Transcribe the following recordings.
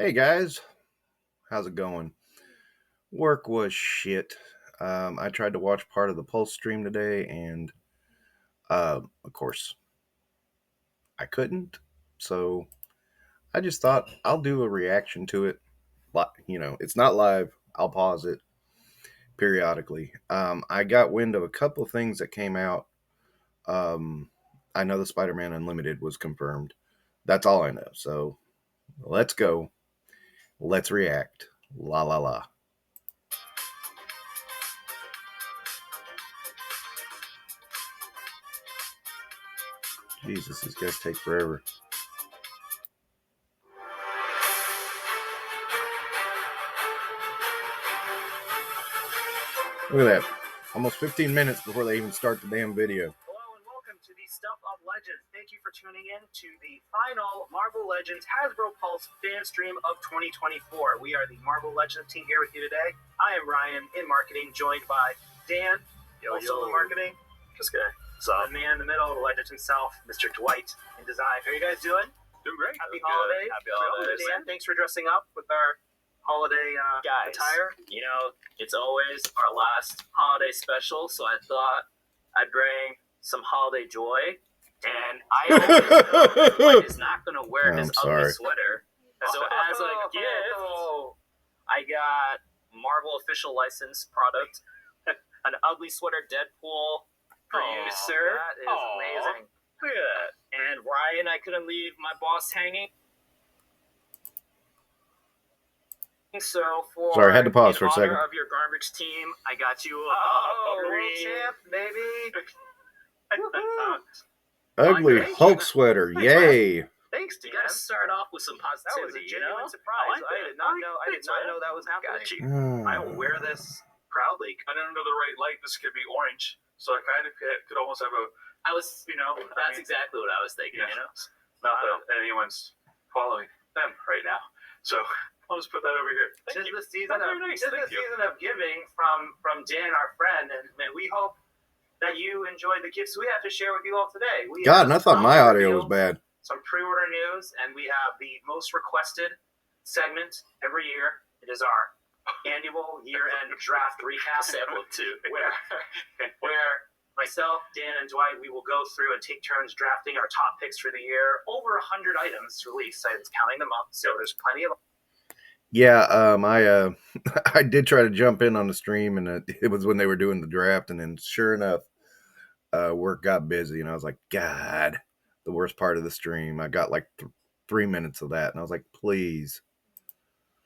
Hey guys, how's it going? Work was shit. I tried to watch part of the Pulse stream today, and of course, I couldn't. So I just thought I'll do a reaction to it. It's not live. I'll pause it periodically. I got wind of a couple things that came out. I know the Spider-Man Unlimited was confirmed. That's all I know. So let's go. Let's react. La la la. Jesus, these guys take forever. Look at that. Almost 15 minutes before they even start the damn video. Hello and welcome to the Stuff of Legends. Thank you for tuning in to the final Marvel Legends Hasbro Pulse fan stream of 2024. We are the Marvel Legends team here with you today. I am Ryan in marketing, joined by Dan, also in marketing. This guy. So the man in the middle, the legend himself, Mr. Dwight in design. How are you guys doing? Doing great. Happy holidays. Happy holidays. Dan, thanks for dressing up with our holiday attire. You know, it's always our last holiday special, so I thought I'd bring some holiday joy. And I always know that Dwight is not going to wear his ugly sweater. So as a gift, I got Marvel official license product, an ugly sweater Deadpool for you, sir. That is amazing. Look at that. And Ryan, I couldn't leave my boss hanging. So for Sorry, I had to pause for a second. of your garbage team, I got you a green champ, baby. Ugly Hulk sweater, yay! Thanks, You Dan. gotta start off with some That was a positivity, genuine you know? surprise. I like I that. did not know. I did not know that was happening. Got you. I will wear this proudly. And under the right light, this could be orange. So I kind of could almost have a, I was, that's exactly what I was thinking, Yeah. you know? not that anyone's following them right now. So I'll just put that over here. This is the season That's of very nice. this is the Thank you. season of giving from Dan, our friend, and we hope that you enjoyed the gifts we have to share with you all today. We God, have and I thought some my audio was reveals, bad. Some pre-order news, and we have the most requested segment every year. It is our annual year-end draft recap, Sample two. where myself, Dan, and Dwight, we will go through and take turns drafting our top picks for the year. Over 100 items released. I was counting them up, so there's plenty of. Yeah, I did try to jump in on the stream, and it was when they were doing the draft, and then sure enough, work got busy, and I was like, God, the worst part of the stream. I got like 3 minutes of that, and I was like, please.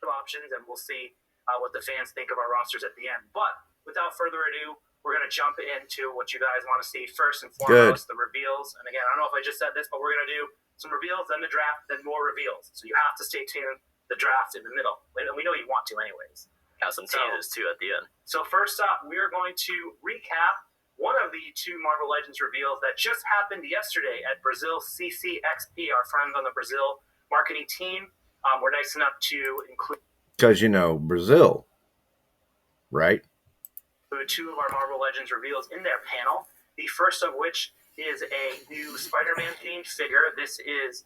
Options, and we'll see what the fans think of our rosters at the end. But without further ado, we're going to jump into what you guys want to see first and foremost, the reveals. And again, I don't know if I just said this, but we're going to do some reveals, then the draft, then more reveals. So you have to stay tuned. The draft in the middle. And we know you want to anyways. Got some teasers too at the end. So first up, we're going to recap one of the two Marvel Legends reveals that just happened yesterday at Brazil CCXP, our friends on the Brazil marketing team. We're nice enough to include Because, Brazil, right? two of our Marvel Legends reveals in their panel. The first of which is a new Spider-Man themed figure. This is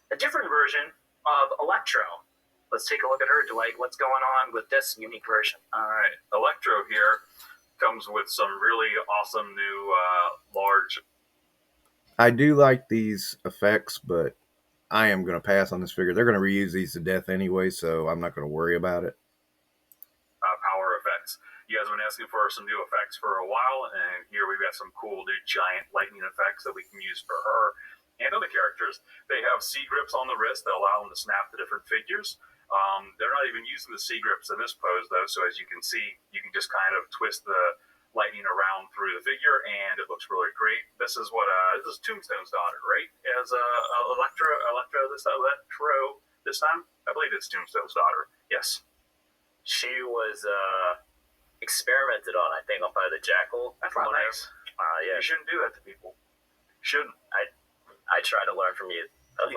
a different version of Electro. Let's take a look at her, Dwight. What's going on with this unique version? All right. Electro here comes with some really awesome new large. I do like these effects, but I am going to pass on this figure. They're going to reuse these to death anyway, so I'm not going to worry about it. Power effects. You guys have been asking for some new effects for a while, and here we've got some cool new giant lightning effects that we can use for her and other characters. They have C grips on the wrist that allow them to snap the different figures. They're not even using the C grips in this pose, though, so as you can see, you can just kind of twist the lightning around through the figure, and it looks really great. This is this is Tombstone's daughter, right? As Electro this time? I believe it's Tombstone's daughter. Yes. She was experimented on, I think, by the Jackal. That's not nice. Yeah. You shouldn't do that to people. Shouldn't. I try to learn from you. I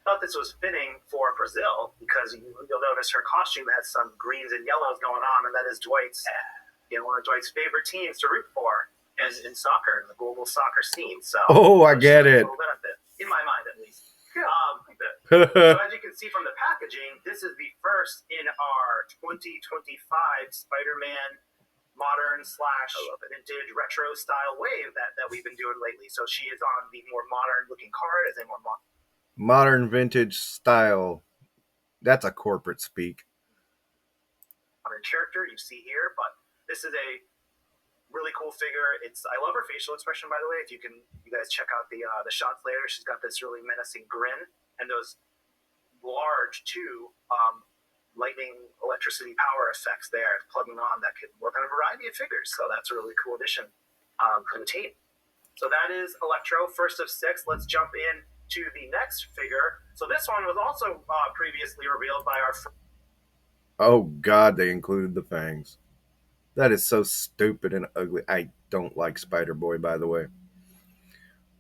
thought this was fitting for Brazil because you'll notice her costume has some greens and yellows going on, and that is Dwight's, one of Dwight's favorite teams to root for in soccer, in the global soccer scene. So, I get it. In my mind, at least. So as you can see from the packaging, this is the first in our 2025 Spider-Man modern / vintage retro style wave that we've been doing lately. So she is on the more modern looking card as a more modern vintage style. That's a corporate speak. Modern character you see here, but this is a really cool figure. I love her facial expression, by the way. If you guys check out the shots later, she's got this really menacing grin and those large lightning electricity power effects there plugging on that could work on a variety of figures. So that's a really cool addition for the team. So that is Electro, first of 6. Let's jump in to the next figure. So this one was also previously revealed by our Oh God, they included the fangs. That is so stupid and ugly. I don't like Spider-Boy, by the way.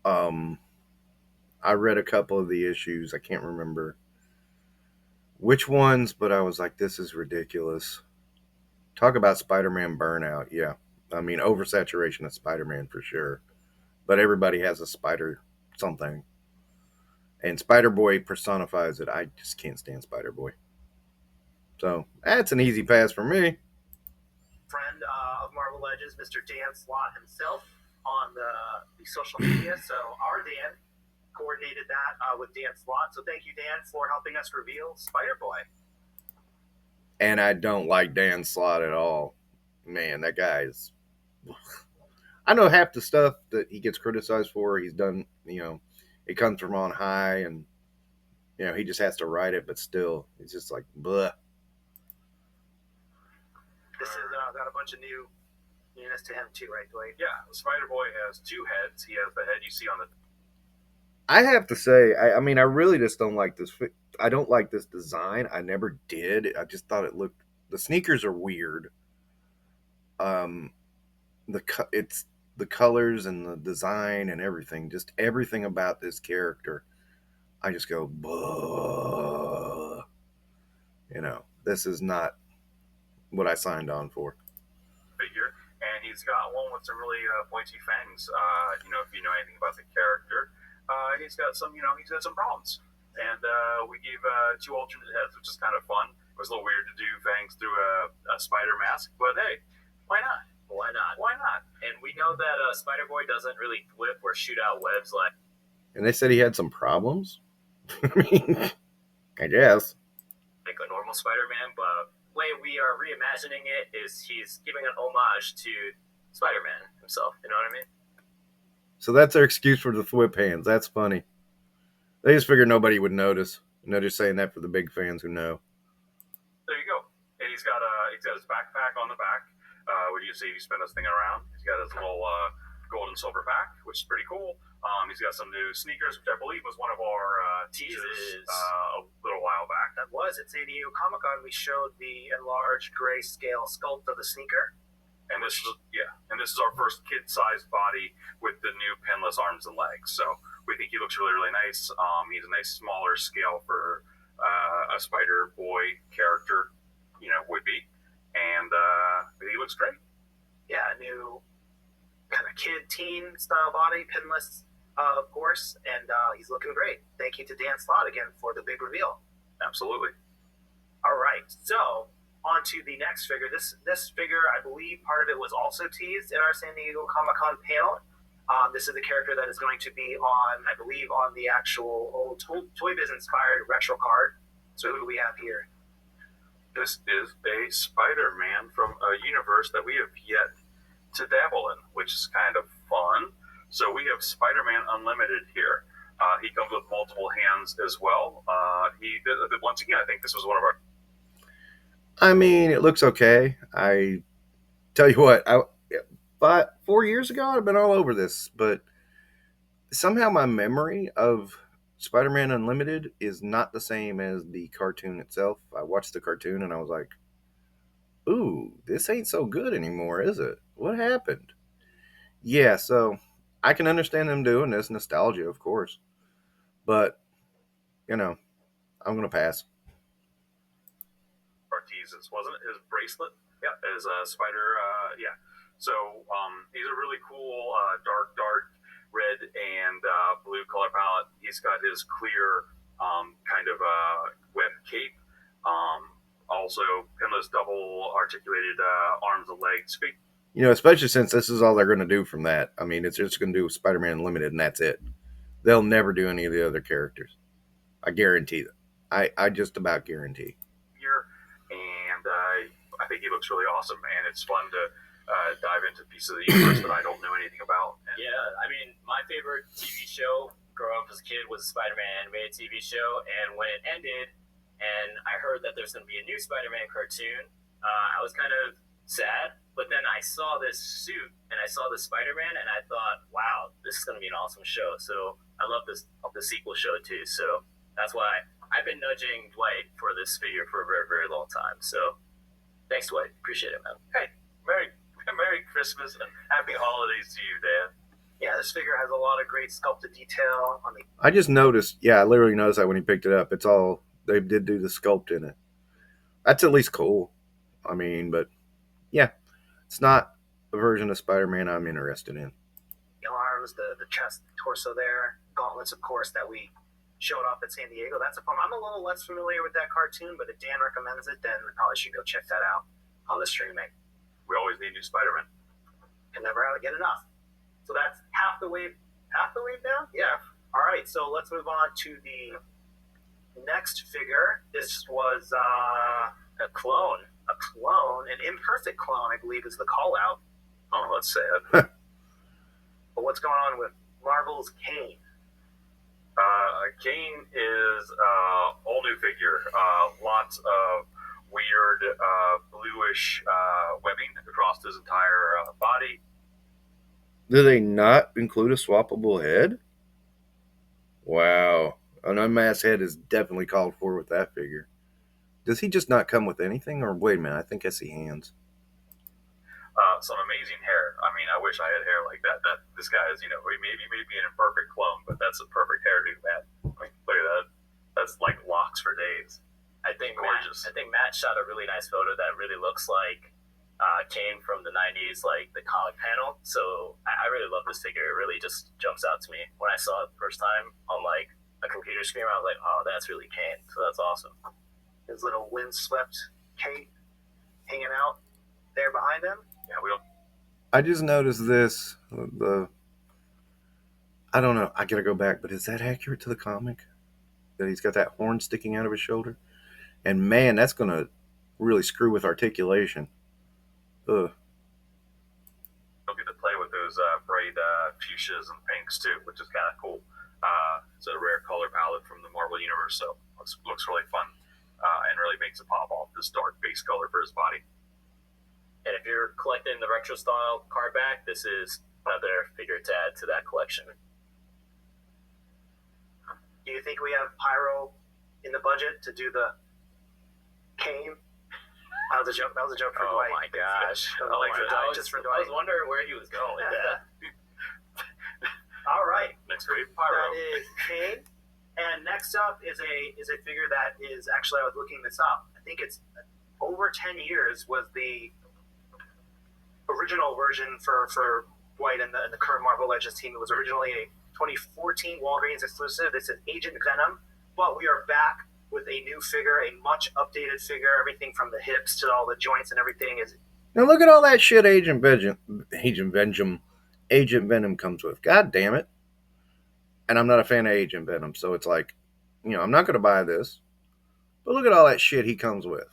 I read a couple of the issues. I can't remember which ones, but I was like, this is ridiculous. Talk about Spider-Man burnout. Yeah. I mean, oversaturation of Spider-Man for sure. But everybody has a spider something. And Spider-Boy personifies it. I just can't stand Spider-Boy. So, that's an easy pass for me. Friend of Marvel Legends, Mr. Dan Slott himself, on the social media. So our Dan coordinated that with Dan Slott. So thank you, Dan, for helping us reveal Spider-Boy. And I don't like Dan Slott at all. Man, that guy is... I know half the stuff that he gets criticized for, he's done, it comes from on high, and, he just has to write it, but still, it's just like, bleh. This has got a bunch of newness to him too, right, Dwight? Yeah, Spider-Boy has 2 heads. He has the head you see on the... I have to say, I mean, I really just don't like this. I don't like this design. I never did. I just thought it looked... The sneakers are weird. It's the colors and the design and everything. Just everything about this character. I just go, buh. This is not what I signed on for. Figure, and he's got one with some really pointy fangs. If you know anything about the character, he's got some problems. And we gave 2 alternate heads, which is kind of fun. It was a little weird to do fangs through a spider mask, but hey, why not? Why not? Why not? And we know that Spider-Boy doesn't really whip or shoot out webs like... And they said he had some problems? I mean, I guess. Like a normal Spider-Man, but the way we are reimagining it is he's giving an homage to Spider-Man himself. You know what I mean? So that's their excuse for the whip hands. That's funny. They just figured nobody would notice. And they're just saying that for the big fans who know. There you go. And he's got his backpack on the back. What do you see if you spin this thing around? He's got his little gold and silver pack, which is pretty cool. He's got some new sneakers, which I believe was one of our teasers a little while back. That was at San Diego Comic-Con. We showed the enlarged grayscale sculpt of the sneaker. And this is our first kid-sized body with the new pinless arms and legs. So we think he looks really, really nice. He's a nice smaller scale for a Spider-Boy character, would be. And he looks great. Yeah, a new kind of kid-teen style body, pinless, of course. And he's looking great. Thank you to Dan Slott again for the big reveal. Absolutely. All right, so on to the next figure. This figure, I believe part of it was also teased in our San Diego Comic-Con panel. This is a character that is going to be on, I believe, on the actual old Toy Biz inspired retro card. So who do we have here? This is a Spider-Man from a universe that we have yet to dabble in, which is kind of fun. So we have Spider-Man Unlimited here. He comes with multiple hands as well. Once again, I think this was one of our... I mean, it looks okay. I tell you what, but 4 years ago, I'd been all over this, but somehow my memory of Spider-Man Unlimited is not the same as the cartoon itself. I watched the cartoon and I was like, ooh, this ain't so good anymore, is it? What happened? Yeah, so I can understand them doing this. Nostalgia, of course. But, I'm going to pass. Teases, wasn't it? His bracelet? Yeah. His spider, yeah. So he's a really cool dark red and blue color palette. He's got his clear kind of web cape. articulated arms and legs. You know, especially since this is all they're going to do from that. I mean, it's just going to do Spider-Man Unlimited, and that's it. They'll never do any of the other characters. I guarantee that. I just about guarantee. And I think he looks really awesome, and it's fun to dive into pieces of the universe that I don't know anything about. And yeah, I mean, my favorite TV show growing up as a kid was a Spider-Man animated TV show, and when it ended, and I heard that there's going to be a new Spider-Man cartoon, I was kind of sad, but then I saw this suit, and I saw the Spider-Man, and I thought, wow, this is going to be an awesome show. So I love the sequel show, too. So that's why I've been nudging Dwight for this figure for a very, very long time. So thanks, Dwight. Appreciate it, man. Hey, Merry Christmas and Happy Holidays to you, Dan. Yeah, this figure has a lot of great sculpted detail on the. I just noticed. Yeah, I literally noticed that when he picked it up. It's all they did do the sculpt in it. That's at least cool. I mean, but yeah, it's not a version of Spider-Man I'm interested in. The arms, the chest, the torso there, gauntlets, of course, that we showed off at San Diego. That's a fun. I'm a little less familiar with that cartoon, but if Dan recommends it, then I probably should go check that out on the streaming. We always need new Spider-Man. Can never get enough. So that's half the way down? Yeah. All right, so let's move on to the next figure. This was a clone, an imperfect clone, I believe is the call-out. Oh, let's say it. But what's going on with Marvel's Kane? Kane is all new figure. Lots of weird bluish webbing across his entire body. Do they not include a swappable head? Wow. An unmasked head is definitely called for with that figure. Does he just not come with anything? Or wait a minute, I think I see hands. Some amazing hair. I mean, I wish I had hair like that. This guy is, maybe an imperfect clone, but that's a perfect hairdo, man. I mean, look at that. That's like locks for days. I think gorgeous. Matt shot a really nice photo that really looks like Kane from the 90s, like the comic panel. So I really love this figure. It really just jumps out to me. When I saw it the first time on like a computer screen, I was like, oh, that's really Kane. So that's awesome. His little windswept cape hanging out there behind him. Yeah, we don't. I just noticed this. I don't know. I gotta go back, but is that accurate to the comic? That he's got that horn sticking out of his shoulder? And man, that's gonna really screw with articulation. Ugh. Don't get to play with those bright fuchsias and pinks too, which is kind of cool. It's a rare color palette from the Marvel Universe, so looks really fun and really makes it pop off this dark base color for his body. And if you're collecting the retro style card back, this is another figure to add to that collection. Do you think we have Pyro in the budget to do the Kane? That was a joke. For Oh Dwight. my gosh! I was wondering where he was going with that. All right. Next week, Pyro. That is Kane. And next up is a figure that is actually, I was looking this up. I think it's over 10 years was the original version for Dwight and the current Marvel Legends team. It was originally a 2014 Walgreens exclusive. This is Agent Venom, but we are back with a new figure, a much updated figure. Everything from the hips to all the joints and everything is. Now look at all that shit Agent Venom comes with. God damn it. And I'm not a fan of Agent Venom, so it's like, I'm not going to buy this. But look at all that shit he comes with.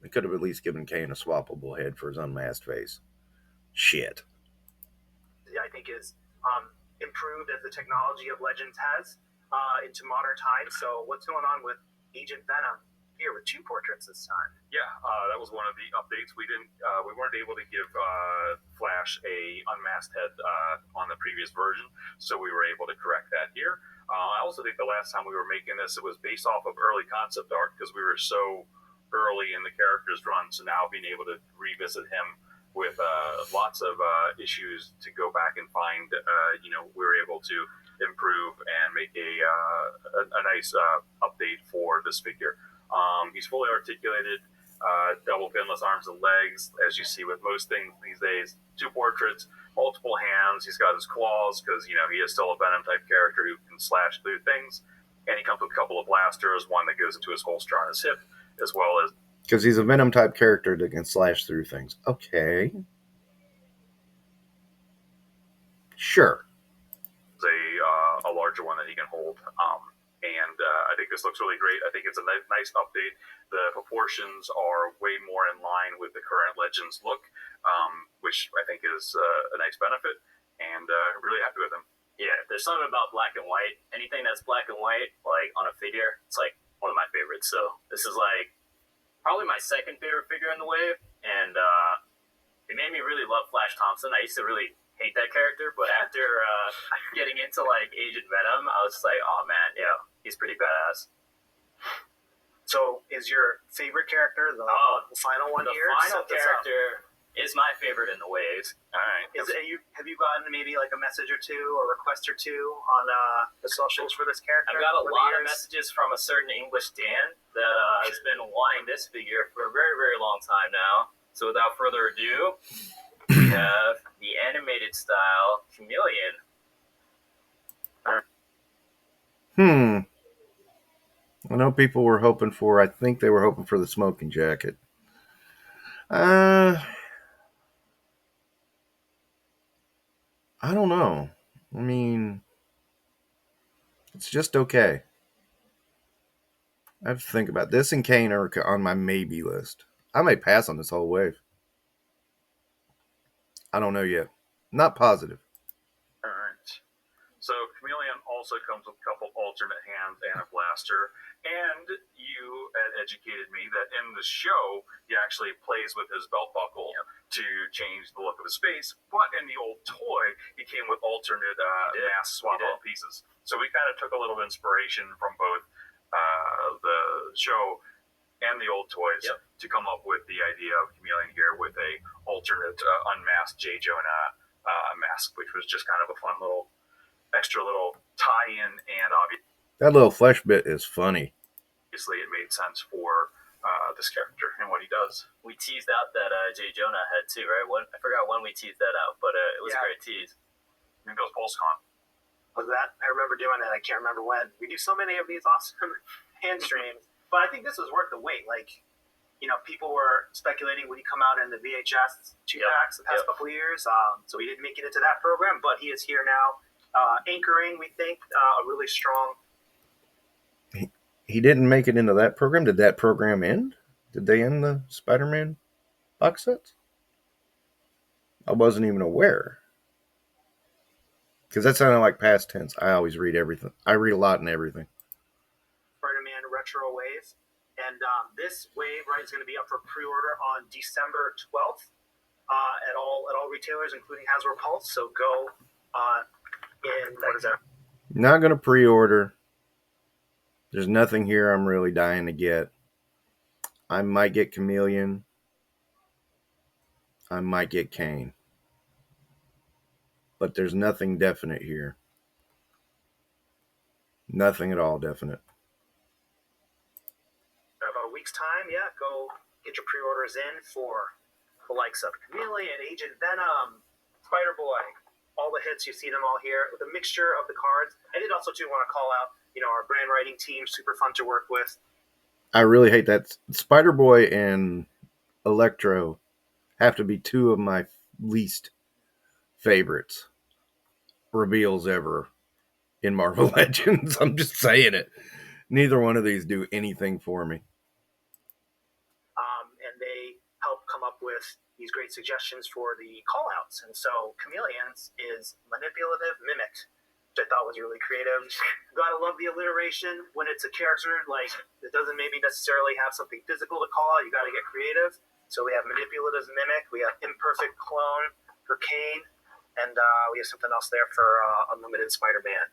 They could have at least given Kane a swappable head for his unmasked face. Shit. I think is improved as the technology of Legends has into modern times. So what's going on with Agent Venom here with 2 portraits this time? Yeah, that was one of the updates. We weren't able to give Flash a unmasked head on the previous version, so we were able to correct that here. I also think the last time we were making this, it was based off of early concept art because we were so early in the character's run. So now being able to revisit him with lots of issues to go back and find, we were able to improve and make a nice update for this figure. He's fully articulated, double pinless arms and legs, as you see with most things these days. 2 portraits, multiple hands. He's got his claws because, he is still a Venom type character who can slash through things. And he comes with a couple of blasters, one that goes into his holster on his hip, as well as Because he's a Venom type character that can slash through things. Okay. Sure. A larger one that he can hold. And I think this looks really great. I think it's a nice update. The proportions are way more in line with the current Legends look, which I think is a nice benefit. And really happy with him. Yeah, there's something about black and white. Anything that's black and white, like on a figure, it's like one of my favorites. So this is like probably my second favorite figure in the wave, and it made me really love Flash Thompson. I used to really hate that character, but after getting into like Agent Venom, I was just like, oh man, yeah, he's pretty badass. So, is your favorite character the final one here? The final character is my favorite in the waves. All right. Have you gotten maybe like a message or two or request or two on the socials for this character? I've got a lot of messages from a certain English Dan that has been wanting this figure for a very, very long time now. So without further ado, we have the animated style Chameleon. I know people were hoping for, I think they were hoping for the smoking jacket. I don't know. I mean, it's just okay. I have to think about this, and Kane are on my maybe list. I may pass on this whole wave. I don't know yet. Not positive. All right. So Chameleon also comes with a couple alternate hands and a blaster. And you had educated me that in the show, he actually plays with his belt buckle to change the look of his face. But in the old toy, he came with alternate mask swap out pieces. So we kind of took a little inspiration from both the show and the old toys to come up with the idea of Chameleon here with a alternate unmasked J. Jonah mask, which was just kind of a fun little extra little tie-in, and obviously that little flesh bit is funny. Obviously, it made sense for this character and what he does. We teased out that J. Jonah head too, right? I forgot when we teased that out, but it was a great tease. Maybe it was PulseCon. Was that? I remember doing that. I can't remember when. We do so many of these awesome hand streams, but I think this was worth the wait. Like, you know, people were speculating would he come out in the VHS 2-packs the past couple of years. So he didn't make it into that program, but he is here now, anchoring, we think, a really strong. He didn't make it into that program. Did that program end? Did they end the Spider-Man box sets? I wasn't even aware. Because that sounded like past tense. I always read everything. I read a lot in everything. Spider-Man Retro Wave. And this wave, right, is going to be up for pre-order on December 12th at all retailers, including Hasbro Pulse. So go what is that? Not going to pre-order. There's nothing here I'm really dying to get. I might get Chameleon. I might get Kane. But there's nothing definite here. Nothing at all definite. About a week's time, go get your pre-orders in for the likes of Chameleon, Agent Venom, Spider-Boy, all the hits. You see them all here with a mixture of the cards. I did also too want to call out, our brand writing team, super fun to work with. I really hate that. Spider-Boy and Electro have to be two of my least favorites reveals ever in Marvel Legends. I'm just saying it. Neither one of these do anything for me. And they help come up with these great suggestions for the call-outs. And so Chameleon's is Manipulative Mimic, which I thought was really creative. Gotta love the alliteration when it's a character like that doesn't maybe necessarily have something physical to call out. You gotta get creative. So we have Manipulative Mimic, we have Imperfect Clone for Kane, and we have something else there for Unlimited Spider-Man.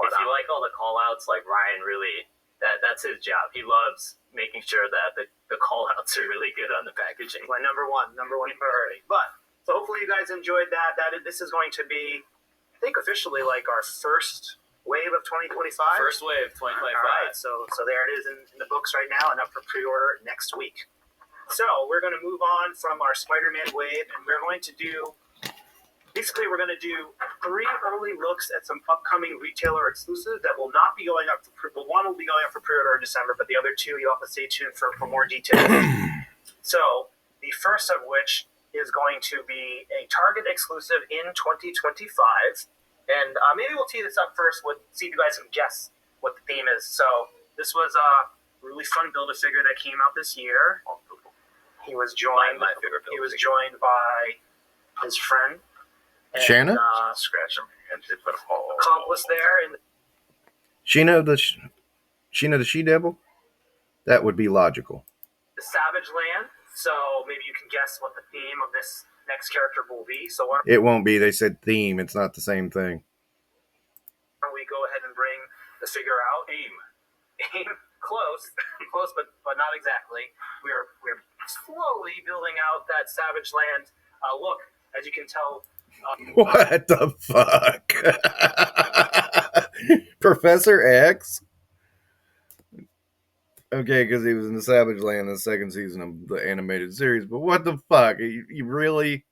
If you like all the call-outs, like Ryan really, that's his job. He loves making sure that the call-outs are really good on the packaging. My number one priority. But so hopefully you guys enjoyed that. This is going to be, I think, officially like our first wave of 2025. First wave 2025. All right, so there it is in the books right now and up for pre-order next week. So we're going to move on from our Spider-Man wave, and we're going to do basically we're going to do 3 early looks at some upcoming retailer exclusives that will not be going up for, well, one will be going up for pre-order in December, but the other 2 you'll have to stay tuned for more details. So the first of which is going to be a Target exclusive in 2025. And maybe we'll tee this up first, see if you guys can guess what the theme is. So this was a really fun Build-A-Figure that came out this year. He was joined. My favorite he was joined by his friend Shanna? Scratch him and accomplice there. And Sheena the She-Devil? That would be logical. the Savage Land. So maybe you can guess what the theme of this next character will be. So why It won't be. They said theme. It's not the same thing. don't we go ahead and bring the figure out? Aim. Close, but not exactly. We're slowly building out that Savage Land look. As you can tell, What the fuck? Professor X? Okay, because he was in the Savage Land in the 2nd season of the animated series, but what the fuck? You really?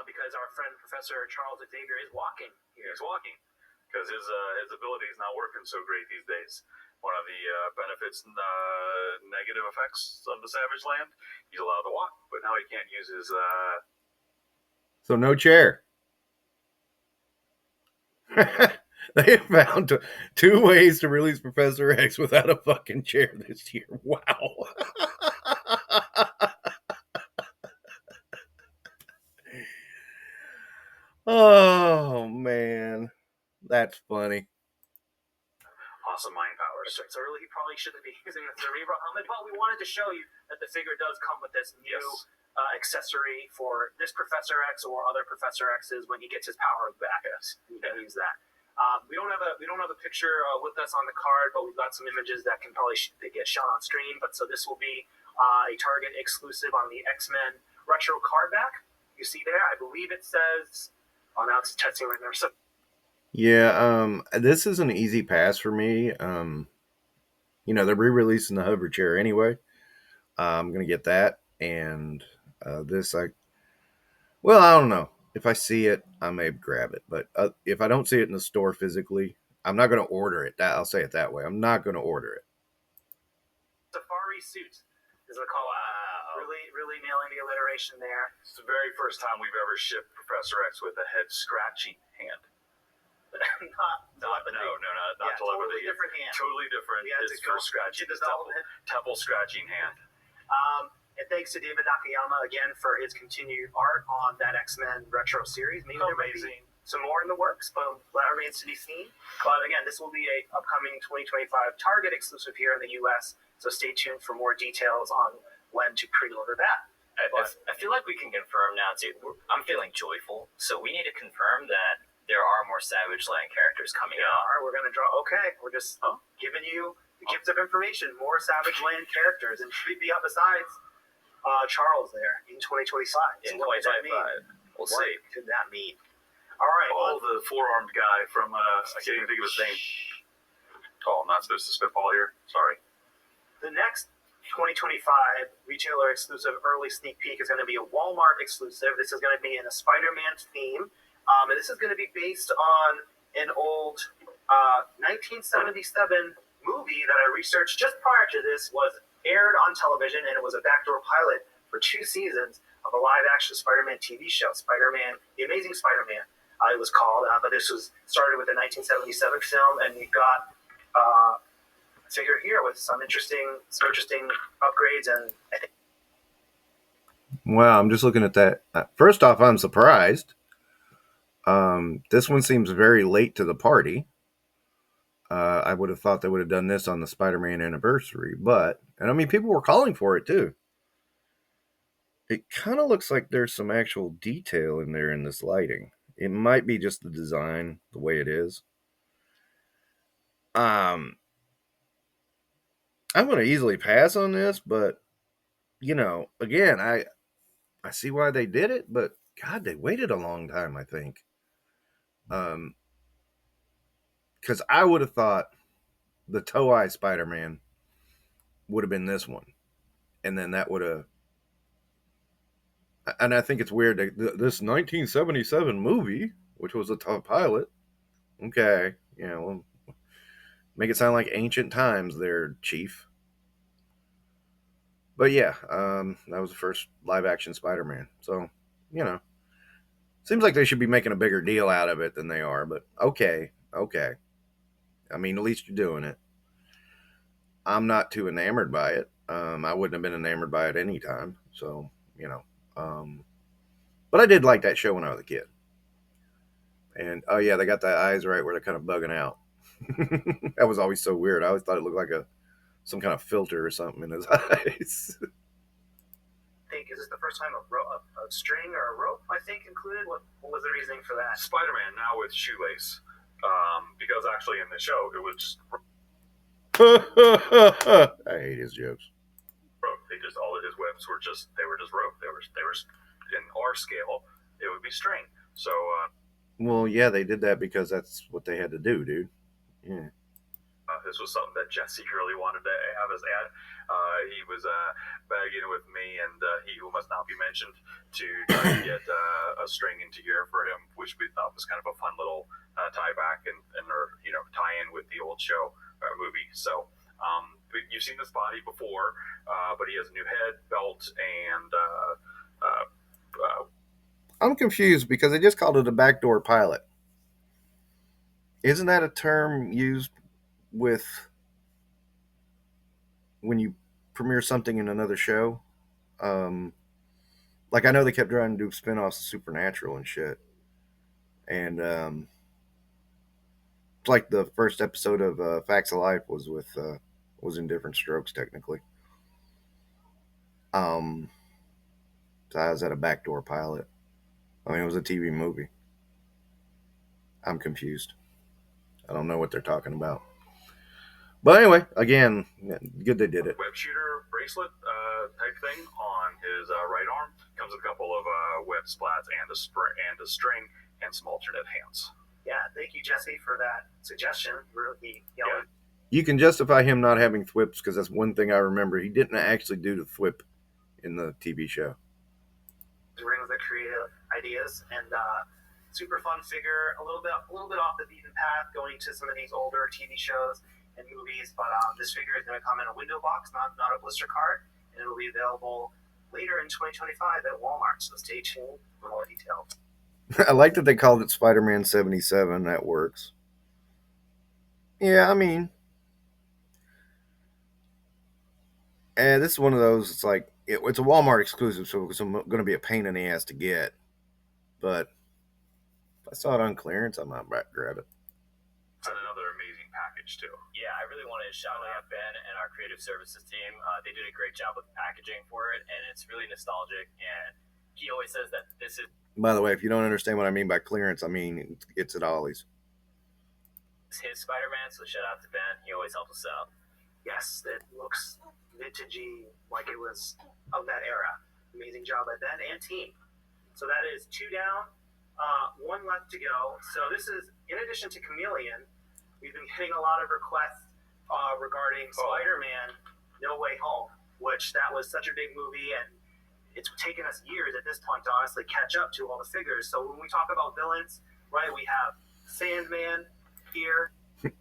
because our friend Professor Charles Xavier is walking here. He's walking because his ability is not working so great these days. One of the benefits, negative effects of the Savage Land, he's allowed to walk, but now he can't use his. So no chair. They found 2 ways to release Professor X without a fucking chair this year. Wow. Oh, man. That's funny. Awesome mind powers. So really, he probably shouldn't be using the cerebral helmet, but we wanted to show you that the figure does come with this new accessory for this Professor X or other Professor X's when he gets his power back. He can use that. We don't have a picture with us on the card, but we've got some images that can probably get shown on stream. But so this will be a Target exclusive on the X-Men retro card back. You see there, I believe it says. Oh, now it's testing right there. So yeah, this is an easy pass for me. They're re-releasing the hover chair anyway. I'm gonna get that, and this I don't know. If I see it, I may grab it. But if I don't see it in the store physically, I'm not going to order it. I'll say it that way. I'm not going to order it. Safari suit is the call. Wow. Really nailing the alliteration there. It's the very first time we've ever shipped Professor X with a head scratching hand. not telepathy. Totally different hand. Totally different. His first scratching, his temple scratching hand. And thanks to David Nakayama again for his continued art on that X-Men retro series. Maybe there might be some more in the works, but that remains to be seen. But again, this will be a upcoming 2025 Target exclusive here in the U.S., so stay tuned for more details on when to pre-order that. I feel like we can confirm now, too. I'm feeling joyful, so we need to confirm that there are more Savage Land characters coming out. We're going to draw. Okay, we're just giving you the gift of information. More Savage Land characters, and should be up besides Charles there in 2025. In 2025. We'll see. What could that mean? All right. The four-armed guy from, I can't even think of his name. Oh, I'm not supposed to spitball here. Sorry. The next 2025 retailer exclusive early sneak peek is going to be a Walmart exclusive. This is going to be in a Spider-Man theme. And this is going to be based on an old 1977 movie that I researched just prior to this, was aired on television, and it was a backdoor pilot for 2 seasons of a live-action Spider-Man TV show, Spider-Man, The Amazing Spider-Man, it was called. But this was started with the 1977 film, and you got a figure here with some interesting upgrades. And I think. Wow, I'm just looking at that. First off, I'm surprised. This one seems very late to the party. I would have thought they would have done this on the Spider-Man anniversary, and I mean, people were calling for it too. It kind of looks like there's some actual detail in there in this lighting. It might be just the design, the way it is. I'm going to easily pass on this, but again, I see why they did it, but God, they waited a long time, I think. Because I would have thought the Toei Spider-Man would have been this one. And then that would have... And I think it's weird that this 1977 movie, which was a top pilot, okay, yeah, well, make it sound like ancient times there, Chief. But yeah, that was the first live action Spider-Man. So, you know, seems like they should be making a bigger deal out of it than they are. But okay. I mean, at least you're doing it. I'm not too enamored by it. I wouldn't have been enamored by it any time. So, you know, um, but I did like that show when I was a kid. And oh yeah, they got the eyes right where they're kind of bugging out. That was always so weird. I always thought it looked like some kind of filter or something in his eyes. I think, is this the first time a string or a rope, I think, included? What was the reasoning for that? Spider-Man now with shoelace. Because actually in the show, it was just I hate his jokes. rope. All of his webs were just rope. They were in our scale, it would be string. So well, yeah, they did that because that's what they had to do, dude. Yeah. This was something that Jesse really wanted to have us add. He was begging with me and he who must not be mentioned to try to get a string into here for him, which we thought was kind of a fun little tie back and or tie in with the old show movie. So you've seen this body before, but he has a new head, belt, and I'm confused because they just called it a backdoor pilot. Isn't that a term used with when you premiere something in another show? Like I know they kept trying to do spin-offs of Supernatural and shit. And it's like the first episode of Facts of Life was in Different Strokes technically. So I was at a backdoor pilot. I mean, it was a TV movie. I'm confused. I don't know what they're talking about. But anyway, again, good they did it. Web shooter bracelet type thing on his right arm. Comes with a couple of web splats and a string and some alternate hands. Yeah, thank you, Jesse, for that suggestion. Really, Yeah. You can justify him not having thwips because that's one thing I remember. He didn't actually do the thwip in the TV show. Brings the creative ideas and super fun figure. A little bit off the beaten path, going to some of these older TV shows and movies. But this figure is going to come in a window box, not a blister card, and it'll be available later in 2025 at Walmart. So stay tuned for more details. I like that they called it Spider-Man 77. That works. Yeah, I mean, this is one of those. It's like it's a Walmart exclusive, so it's going to be a pain in the ass to get. But if I saw it on clearance, I might grab it. It's another amazing package too. Yeah, I really wanted to shout out Ben and our creative services team. They did a great job with the packaging for it, and it's really nostalgic. And he always says that this is. By the way, if you don't understand what I mean by clearance, I mean it's at Ollie's. His Spider-Man, so shout out to Ben. He always helps us out. Yes, it looks vintagey, like it was of that era. Amazing job by Ben and team. So that is 2 down, 1 left to go. So this is, in addition to Chameleon, we've been getting a lot of requests regarding Spider-Man No Way Home, which that was such a big movie, and it's taken us years at this point to honestly catch up to all the figures. So when we talk about villains, right, we have Sandman here.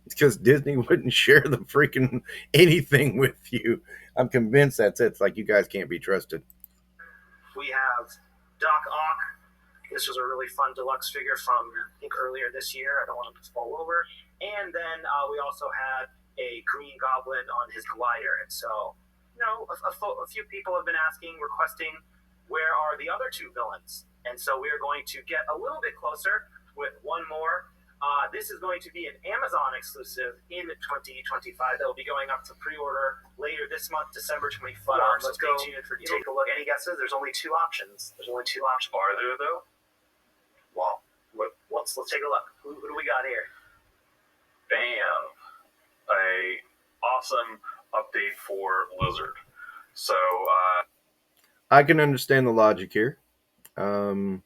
Because Disney wouldn't share the freaking anything with you. I'm convinced that's it. It's like you guys can't be trusted. We have Doc Ock. This was a really fun deluxe figure from, I think, earlier this year. I don't want him to fall over. And then we also had a Green Goblin on his glider. And so, a few people have been requesting, where are the other 2 villains? And so we are going to get a little bit closer with one more. This is going to be an Amazon exclusive in 2025 that will be going up to pre-order later this month, December 24th. Let's go take a look. Any guesses? There's only 2 options. Are there, though? Well, let's take a look. Who do we got here? Bam! A awesome update for Lizard. So I can understand the logic here. I'm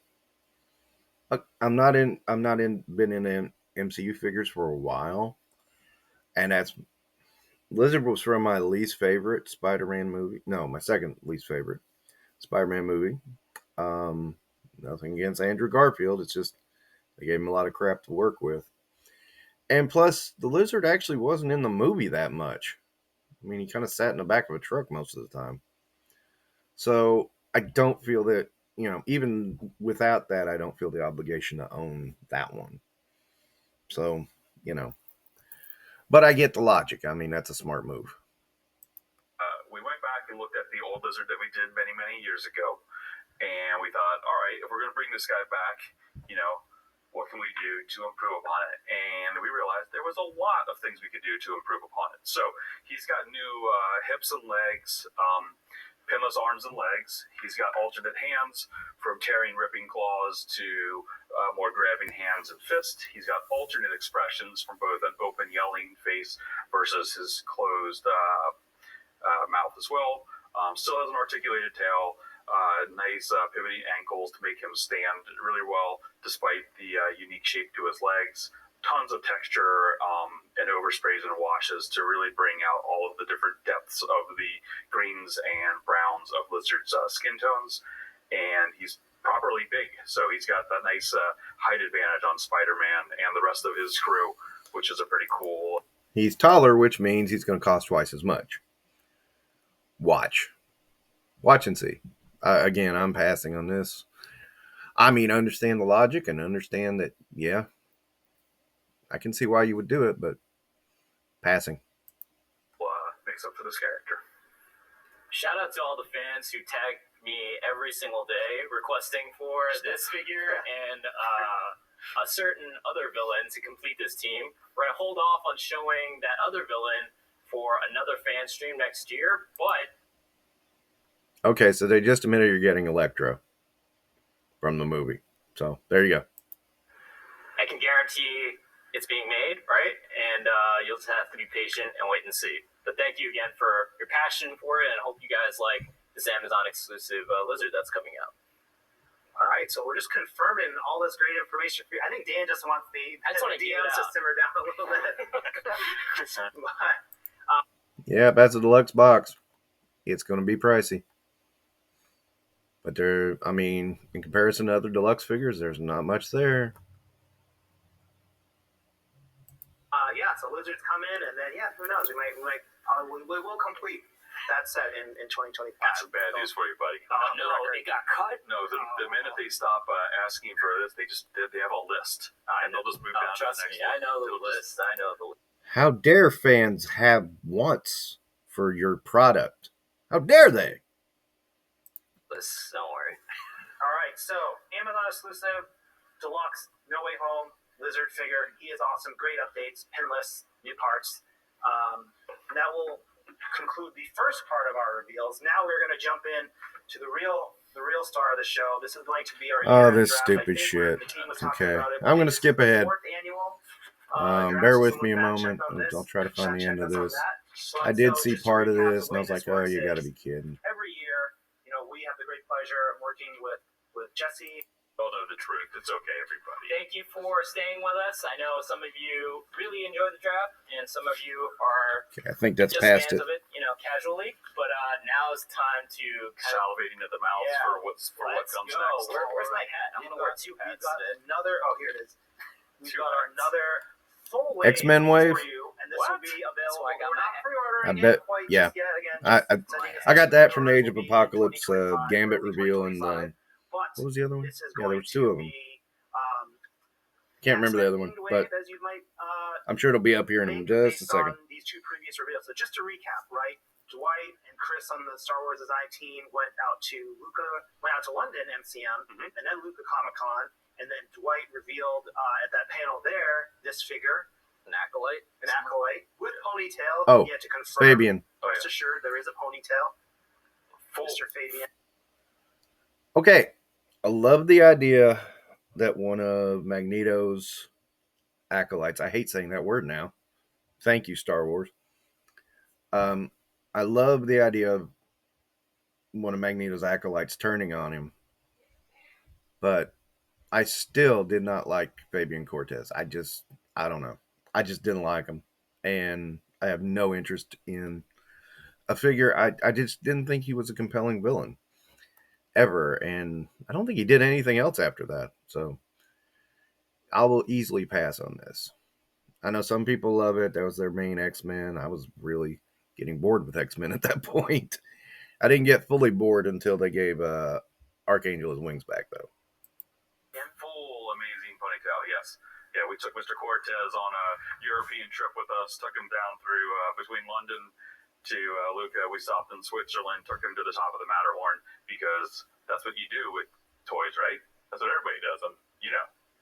not been in MCU figures for a while, and that's Lizard was from my least favorite Spider-Man movie. No, my second least favorite Spider-Man movie. Nothing against Andrew Garfield. It's just they gave him a lot of crap to work with. And plus, the lizard actually wasn't in the movie that much. I mean, he kind of sat in the back of a truck most of the time. So I don't feel that, even without that, I don't feel the obligation to own that one. So, but I get the logic. I mean, that's a smart move. We went back and looked at the old lizard that we did many, many years ago. And we thought, all right, if we're going to bring this guy back, what can we do to improve upon it? And we realized there was a lot of things we could do to improve upon it. So he's got new hips and legs, pinless arms and legs. He's got alternate hands, from tearing, ripping claws to more grabbing hands and fists. He's got alternate expressions, from both an open yelling face versus his closed mouth as well. Still has an articulated tail. Nice pivoting ankles to make him stand really well despite the unique shape to his legs. Tons of texture and oversprays and washes to really bring out all of the different depths of the greens and browns of lizard's skin tones. And he's properly big, so he's got that nice height advantage on Spider-Man and the rest of his crew, which is a pretty cool. He's taller, which means he's going to cost twice as much. Watch and see. Again, I'm passing on this. I mean, understand the logic and understand that, yeah, I can see why you would do it, but passing. Makes up for this character. Shout out to all the fans who tag me every single day requesting for this figure and a certain other villain to complete this team. We're going to hold off on showing that other villain for another fan stream next year, but... Okay, so they just admitted you're getting Electro from the movie. So, there you go. I can guarantee it's being made, right? And you'll just have to be patient and wait and see. But thank you again for your passion for it, and I hope you guys like this Amazon exclusive lizard that's coming out. All right, so we're just confirming all this great information for you. I think Dan just wants the DM to simmer down a little bit. Yeah, that's a deluxe box. It's going to be pricey. But in comparison to other deluxe figures, there's not much there. So lizards come in, and then who knows? We will complete that set in 2025. That's some bad news for you, buddy. Oh no, they got cut. No, the minute they stop asking for this, they have a list, and they'll just move down. Trust me, I know the list. I know the list. How dare fans have wants for your product? How dare they? Don't worry. All right, so Amazon exclusive, deluxe, No Way Home, lizard figure. He is awesome. Great updates, pinless, new parts. That will conclude the first part of our reveals. Now we're going to jump in to the real star of the show. This is going to be our this stupid shit. Okay, I'm going to skip ahead. Bear with me a moment. I'll try to find the end of this. I did see part of this, and I was like, oh, you got to be kidding. Every year, we have the great pleasure of working with Jesse. Don't know the truth. It's okay, everybody. Thank you for staying with us. I know some of you really enjoy the draft, and some of you are I think that's just past fans it. of it, casually. But now is time to salivating at the mouth for what comes next. Where's my hat? I'm gonna wear two hats. We've got another. Oh, here it is. We've got another full wave X-Men wave. for you, and this will be available. I got We're not pre-ordering I bet. it quite Yeah. just yet. Again, I got that from the Age of Apocalypse Gambit reveal, and what was the other one? Yeah, there was two of them. Can't remember the other one, but I'm sure it'll be up here in just a second. These two previous reveals. So just to recap, right? Dwight and Chris on the Star Wars Design team went out to London MCM, and then Luca Comic-Con, and then Dwight revealed at that panel there this figure, an acolyte with ponytail. Oh, to confirm, Fabian. Rest assured, there is a ponytail. Mr. Fabian. Okay, I love the idea that one of Magneto's acolytes, I hate saying that word now. Thank you, Star Wars. I love the idea of one of Magneto's acolytes turning on him. But I still did not like Fabian Cortez. I don't know. I just didn't like him. And I have no interest in a figure. I just didn't think he was a compelling villain. ever, and I don't think he did anything else after that. So I will easily pass on this. I know some people love it. That was their main X-Men. I was really getting bored with X-Men at that point. I didn't get fully bored until they gave Archangel his wings back, though. And full amazing ponytail, yes. Yeah, we took Mr. Cortez on a European trip with us, took him down through between London to Lucca. We stopped in Switzerland, took him to the top of the Matterhorn, because that's what you do with toys, right? That's what everybody does on,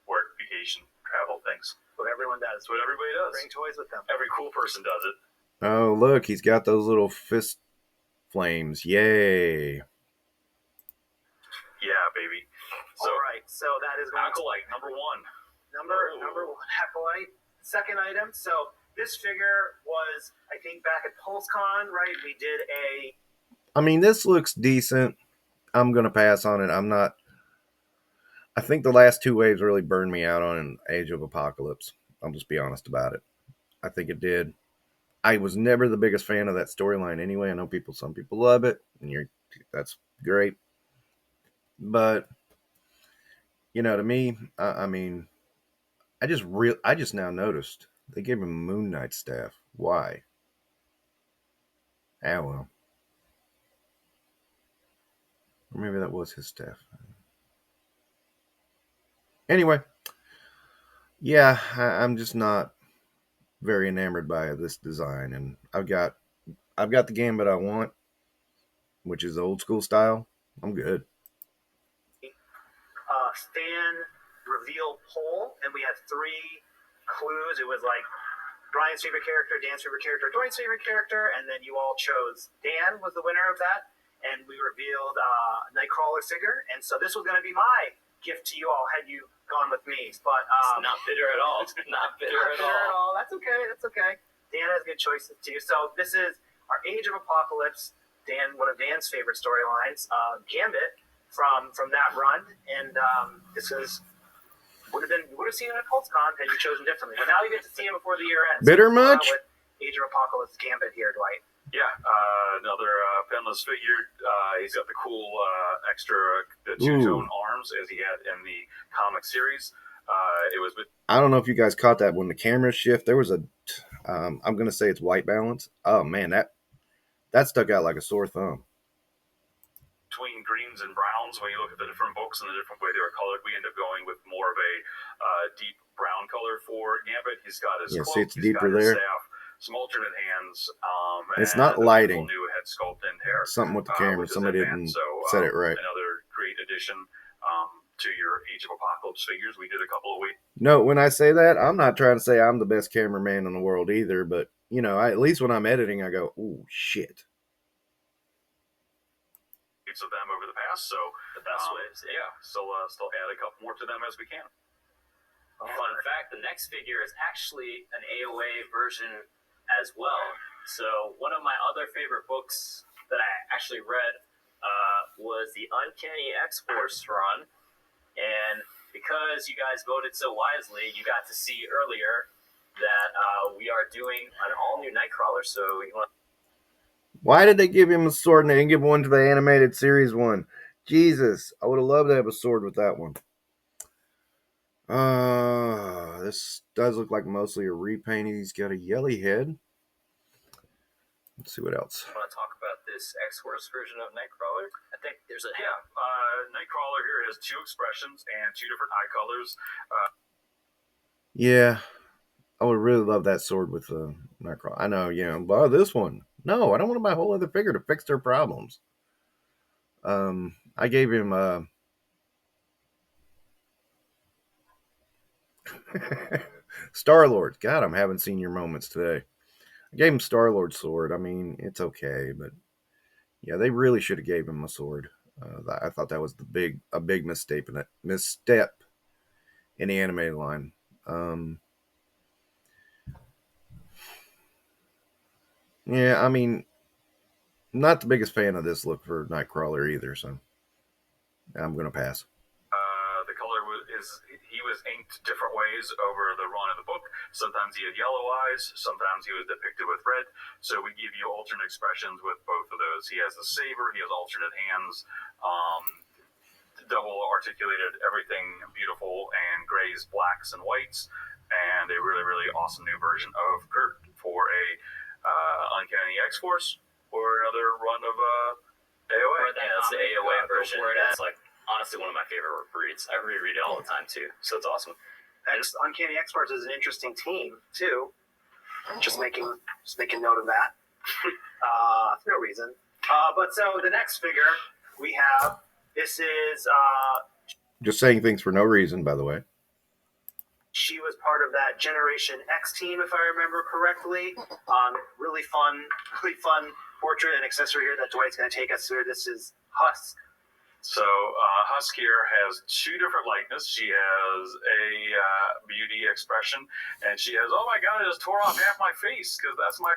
work, vacation, travel things. What everyone does. That's what everybody does. Bring toys with them. Every cool person does it. Oh, look, he's got those little fist flames. Yay. Yeah, baby. So, all right, so that is going Acolyte, number one. Number one, Acolyte. Second item. So this figure was, I think, back at PulseCon, right? We did a... I mean, this looks decent. I'm going to pass on it. I'm not... I think the last two waves really burned me out on Age of Apocalypse. I'll just be honest about it. I think it did. I was never the biggest fan of that storyline anyway. I know some people love it, and that's great. But, to me, I mean, I just now noticed they gave him a Moon Knight staff. Why? Ah, well. Or maybe that was his staff. Anyway, yeah, I'm just not very enamored by this design, and I've got the Gambit I want, which is old school style. I'm good. Fan reveal poll, and we had 3 clues. It was like Brian's favorite character, Dan's favorite character, Dwayne's favorite character, and then you all chose Dan was the winner of that, and we revealed Nightcrawler figure, and so this was going to be my gift to you all had you gone with me, but it's not bitter at all. Not bitter at all. That's okay. Dan has good choices too. So this is our Age of Apocalypse. Dan, one of Dan's favorite storylines, Gambit from that run, and this is would have seen him at PulseCon had you chosen differently. But now you get to see him before the year ends. Bitter much? With Age of Apocalypse Gambit here, Dwight. Yeah, another penless figure. He's got the cool the two-tone arms as he had in the comic series. It was. I don't know if you guys caught that when the camera shift. There was I'm going to say it's white balance. Oh man, that stuck out like a sore thumb. Between greens and browns, when you look at the different books and the different way they were colored, we end up going with more of a deep brown color for Gambit. He's got his cloak, see it's he's deeper got his there. Staff, some alternate hands. It's not lighting. New head sculpt in there. Something with the camera. Somebody didn't set it right. Another great addition to your Age of Apocalypse figures. We did a couple of weeks. No, when I say that, I'm not trying to say I'm the best cameraman in the world either, but at least when I'm editing, I go, "Ooh, shit." Of them over the past, so the best waves. Yeah, still add a couple more to them as we can. Fun fact: the next figure is actually an AOA version as well. So one of my other favorite books that I actually read was the Uncanny X-Force run, and because you guys voted so wisely, you got to see earlier that we are doing an all-new Nightcrawler. So you want. Why did they give him a sword and they didn't give one to the animated series one? Jesus, I would have loved to have a sword with that one. This does look like mostly a repaint. He's got a yelly head. Let's see what else. I want to talk about this X-Force version of Nightcrawler. I think there's a... Yeah, Nightcrawler here has 2 expressions and 2 different eye colors. Yeah, I would really love that sword with Nightcrawler. I know, buy this one. No, I don't want to buy a whole other figure to fix their problems. I gave him Star-Lord. God, I'm having senior moments today. I gave him Star-Lord's sword. I mean, it's okay, but yeah, they really should have gave him a sword. I thought that was a big misstep in the animated line. Yeah, I mean, not the biggest fan of this look for Nightcrawler either, so I'm going to pass. The color he was inked different ways over the run of the book. Sometimes he had yellow eyes, sometimes he was depicted with red. So we give you alternate expressions with both of those. He has the saber, he has alternate hands. double articulated everything beautiful and grays, blacks, and whites, and a really, really awesome new version of Kurt for a Uncanny X-Force or another run of AOA. Yeah, it's the AOA version. That's like honestly one of my favorite breeds. I reread it all the time too, so it's awesome. Uncanny X-Force is an interesting team too. Just making note of that. For no reason. But so the next figure we have, this is just saying things for no reason, by the way. She was part of that Generation X team, if I remember correctly. Really fun portrait and accessory here that Dwight's going to take us through. This is Husk. So Husk here has two different likenesses. She has a beauty expression, and she has, oh my god, I just tore off half my face, because that's my...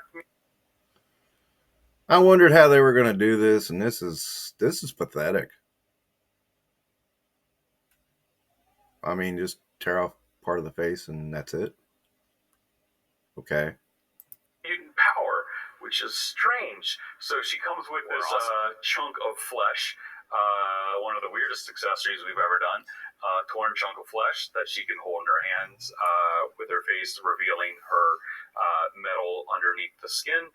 I wondered how they were going to do this, and this is pathetic. I mean, just tear off part of the face, and that's it. Okay. Mutant power, which is strange. So she comes with this chunk of flesh. One of the weirdest accessories we've ever done. Torn chunk of flesh that she can hold in her hands with her face revealing her metal underneath the skin,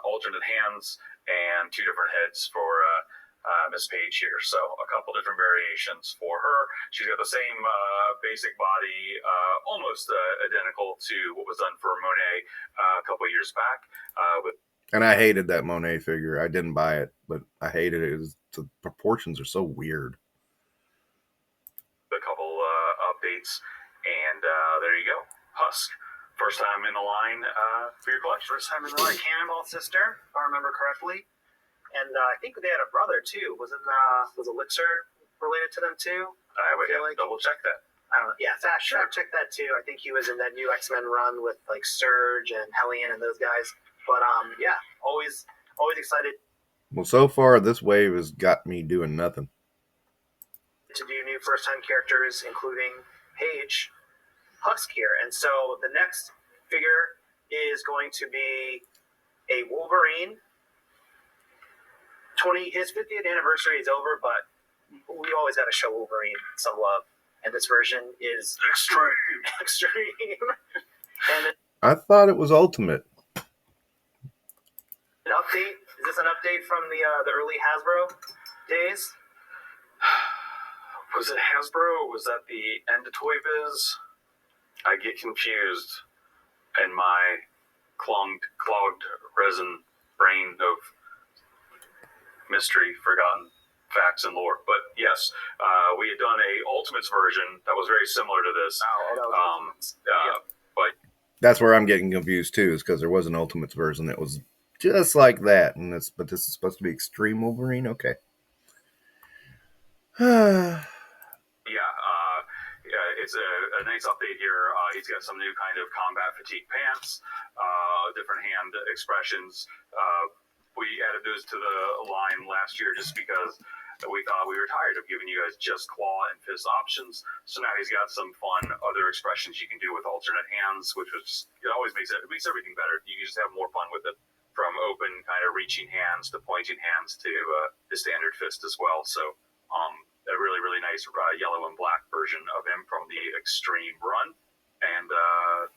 alternate hands, and two different heads for Miss Page here. So a couple different variations for her. She's got the same basic body, almost identical to what was done for Monet a couple years back. And I hated that Monet figure. I didn't buy it, but I hated it. The proportions are so weird. A couple updates, and there you go. Husk. First time in the line for your collection. First time in the line. Cannonball sister, if I remember correctly. And I think they had a brother, too. Was Elixir related to them, too? I would have to double check that. I don't know. Yeah, fact check that, too. I think he was in that new X-Men run with, like, Surge and Hellion and those guys. But, yeah, always excited. Well, so far, this wave has got me doing nothing. To do new first-time characters, including Paige, Husk here. And so the next figure is going to be a Wolverine. His 50th anniversary is over, but we always got to show Wolverine some love. And this version is extreme. And I thought it was Ultimate. An update? Is this an update from the early Hasbro days? Was it Hasbro? Was that the end of Toy Biz? I get confused in my clogged resin brain of mystery, forgotten facts, and lore. But yes, we had done a Ultimates version that was very similar to this. But that's where I'm getting confused too, is because there was an Ultimates version that was just like that, but this is supposed to be Extreme Wolverine. Okay. It's a nice update here. He's got some new kind of combat fatigue pants, different hand expressions. We added those to the line last year just because we thought we were tired of giving you guys just claw and fist options. So now he's got some fun other expressions you can do with alternate hands, which always makes everything better. You can just have more fun with it, from open kind of reaching hands to pointing hands to the standard fist as well. So a really, really nice yellow and black version of him from the Extreme run. And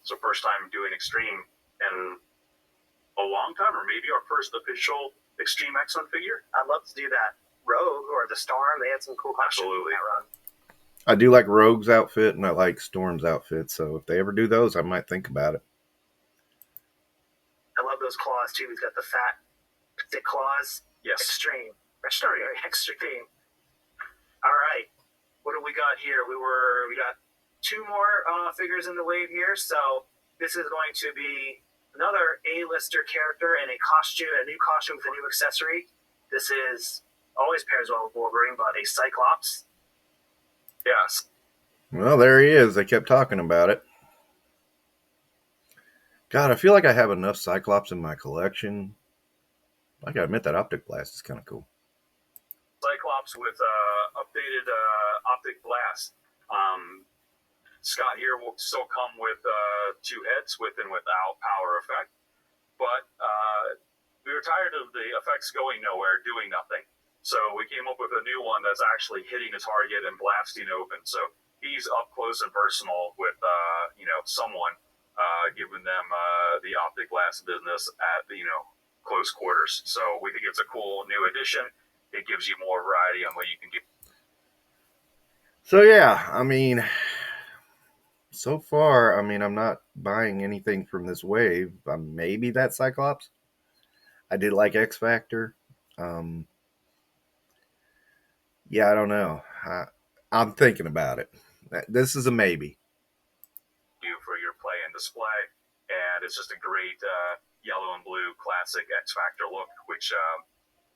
so first time doing Extreme in a long time, or maybe our first official Extreme X-Men figure. I'd love to do that. Rogue or the Storm, they had some cool costumes in that run. I do like Rogue's outfit, and I like Storm's outfit, so if they ever do those, I might think about it. I love those claws, too. He's got the fat, thick claws. Yes. Extreme. Extreme. All right. What do we got here? We got two more figures in the wave here, so this is going to be another A-lister character in a new costume with a new accessory. This is always pairs well with Wolverine, but a Cyclops. Yes. Well, there he is. They kept talking about it. God, I feel like I have enough Cyclops in my collection. I gotta admit that Optic Blast is kind of cool. Cyclops with updated Optic Blast. Scott here will still come with two heads with and without power effect, but we were tired of the effects going nowhere, doing nothing. So we came up with a new one that's actually hitting a target and blasting open. So he's up close and personal with someone, giving them the optic glass business at the close quarters. So we think it's a cool new addition. It gives you more variety on what you can do. So yeah, I mean, so far, I mean, I'm not buying anything from this wave. Maybe that Cyclops. I did like X Factor. Yeah, I don't know. I'm thinking about it. This is a maybe. For your play and display, and it's just a great yellow and blue classic X Factor look, which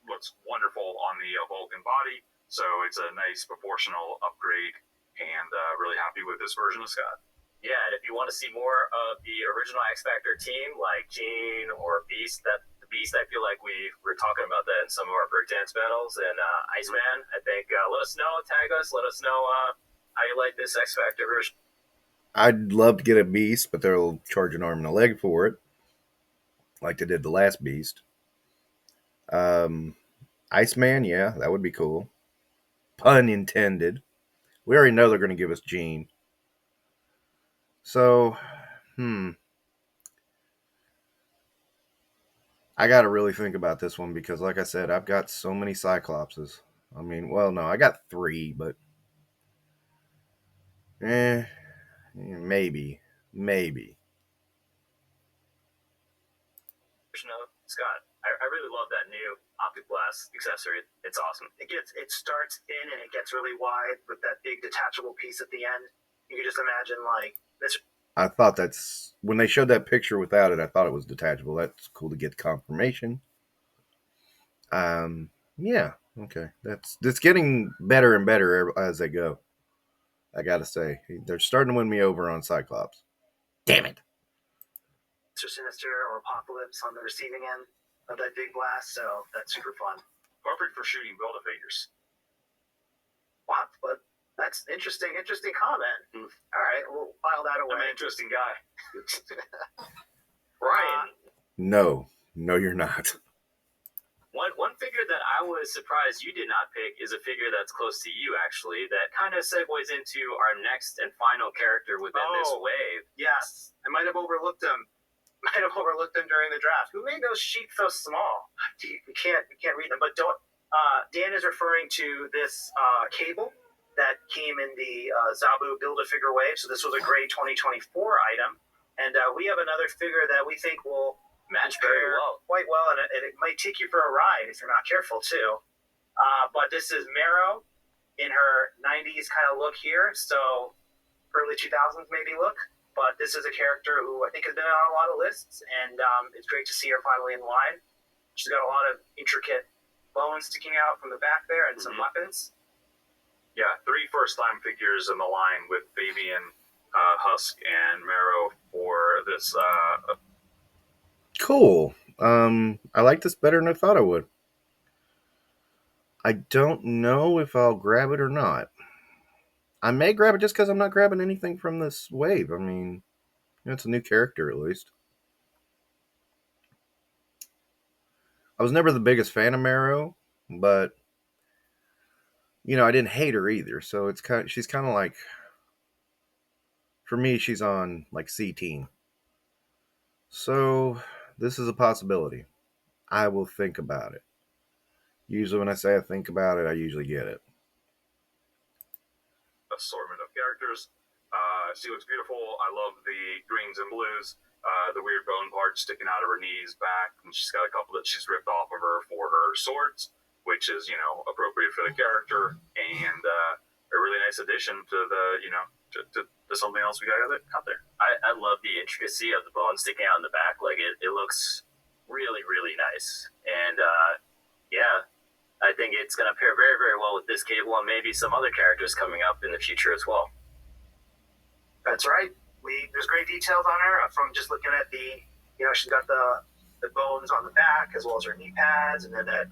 looks wonderful on the Vulcan body. So it's a nice proportional upgrade, and really happy with this version of Scott. Yeah, and if you want to see more of the original X Factor team, like Jean or Beast, I feel like we were talking about that in some of our breakdance battles, and Iceman, I think, let us know, tag us, let us know how you like this X Factor version. I'd love to get a Beast, but they'll charge an arm and a leg for it, like they did the last Beast. Iceman, yeah, that would be cool. Pun intended. We already know they're going to give us Jean. So, I got to really think about this one because, like I said, I've got so many Cyclopses. I mean, well, no, I got 3, but maybe. Scott, I really love that new optic glass accessory. It's awesome. It starts in and it gets really wide with that big detachable piece at the end. You can just imagine like this. I thought that's when they showed that picture without it. I thought it was detachable. That's cool to get confirmation. Yeah, okay. That's getting better and better as they go. I gotta say, they're starting to win me over on Cyclops. Damn it! Sinister or Apocalypse on the receiving end of that big blast, so that's super fun. Perfect for shooting Build-A-Figures. Wow, but that's interesting comment. All right, we'll file that away. I'm an interesting guy. Ryan. No, you're not. One figure that I was surprised you did not pick is a figure that's close to you, actually, that kind of segues into our next and final character within this wave. Yes, I might have overlooked him. During the draft. Who made those sheets so small? We can't read them. But don't. Dan is referring to this cable that came in the Zabu Build-A-Figure wave. So this was a great 2024 item, and we have another figure that we think will match quite well, and it might take you for a ride if you're not careful too. But this is Marrow in her 90s kind of look here, so early 2000s maybe look. But this is a character who I think has been on a lot of lists, and it's great to see her finally in line. She's got a lot of intricate bones sticking out from the back there and some weapons. Yeah, 3 first-time figures in the line with Fabian, Husk, and Marrow for this. Cool. I like this better than I thought I would. I don't know if I'll grab it or not. I may grab it just because I'm not grabbing anything from this wave. I mean, it's a new character at least. I was never the biggest fan of Marrow, but I didn't hate her either. So she's kind of like, for me, she's on like C team. So this is a possibility. I will think about it. Usually when I say I think about it, I usually get it. Assortment of characters. She looks beautiful. I love the greens and blues. The weird bone parts sticking out of her knees back, and she's got a couple that she's ripped off of her for her swords, which is appropriate for the character, and a really nice addition to the to something else we got out there. I love the intricacy of the bone sticking out in the back. Like it looks really, really nice, and yeah. I think it's going to pair very, very well with this cable and maybe some other characters coming up in the future as well. That's right. There's great details on her from just looking at she's got the bones on the back as well as her knee pads and then that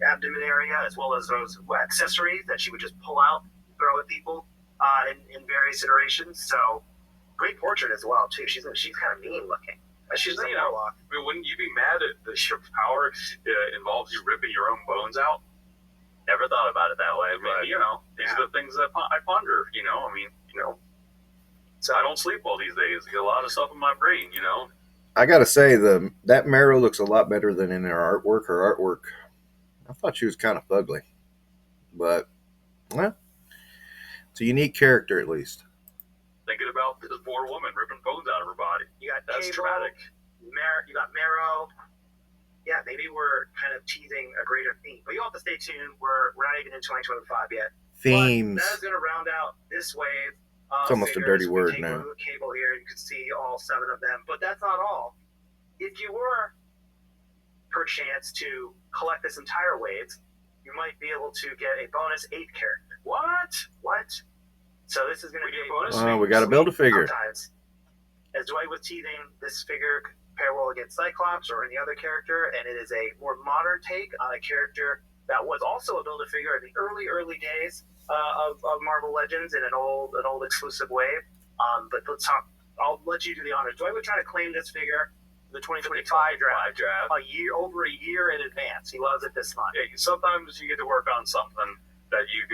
abdomen area as well as those accessories that she would just pull out, throw at people in various iterations. So great portrait as well too. She's kind of mean looking. She's warlock. I mean, wouldn't you be mad if your power involves you ripping your own bones out? Never thought about it that way, but these are the things that I ponder. So I don't sleep well these days. I get a lot of stuff in my brain. I gotta say, that Marrow looks a lot better than in her artwork. Her artwork, I thought she was kind of ugly, but well, it's a unique character at least. Thinking about this poor woman ripping bones out of her body. That's traumatic. You got Marrow. Yeah, maybe we're kind of teasing a greater theme, but you'll have to stay tuned. We're not even in 2025 yet. Themes. But that is going to round out this wave. It's almost a dirty word now. The cable here, you can see all 7 of them, but that's not all. If you were, perchance, to collect this entire wave, you might be able to get a bonus 8 character. What? So this is going to be a bonus. Oh, we got to build a figure. Sometimes, as Dwight was teasing, this figure could pair well against Cyclops or any other character, and it is a more modern take on a character that was also a Build-A-Figure in the early days of Marvel Legends in an old exclusive wave. But let's talk. I'll let you do the honors. Dwight was trying to claim this figure the 2025 draft over a year in advance. He loves it this month. Yeah, sometimes you get to work on something that you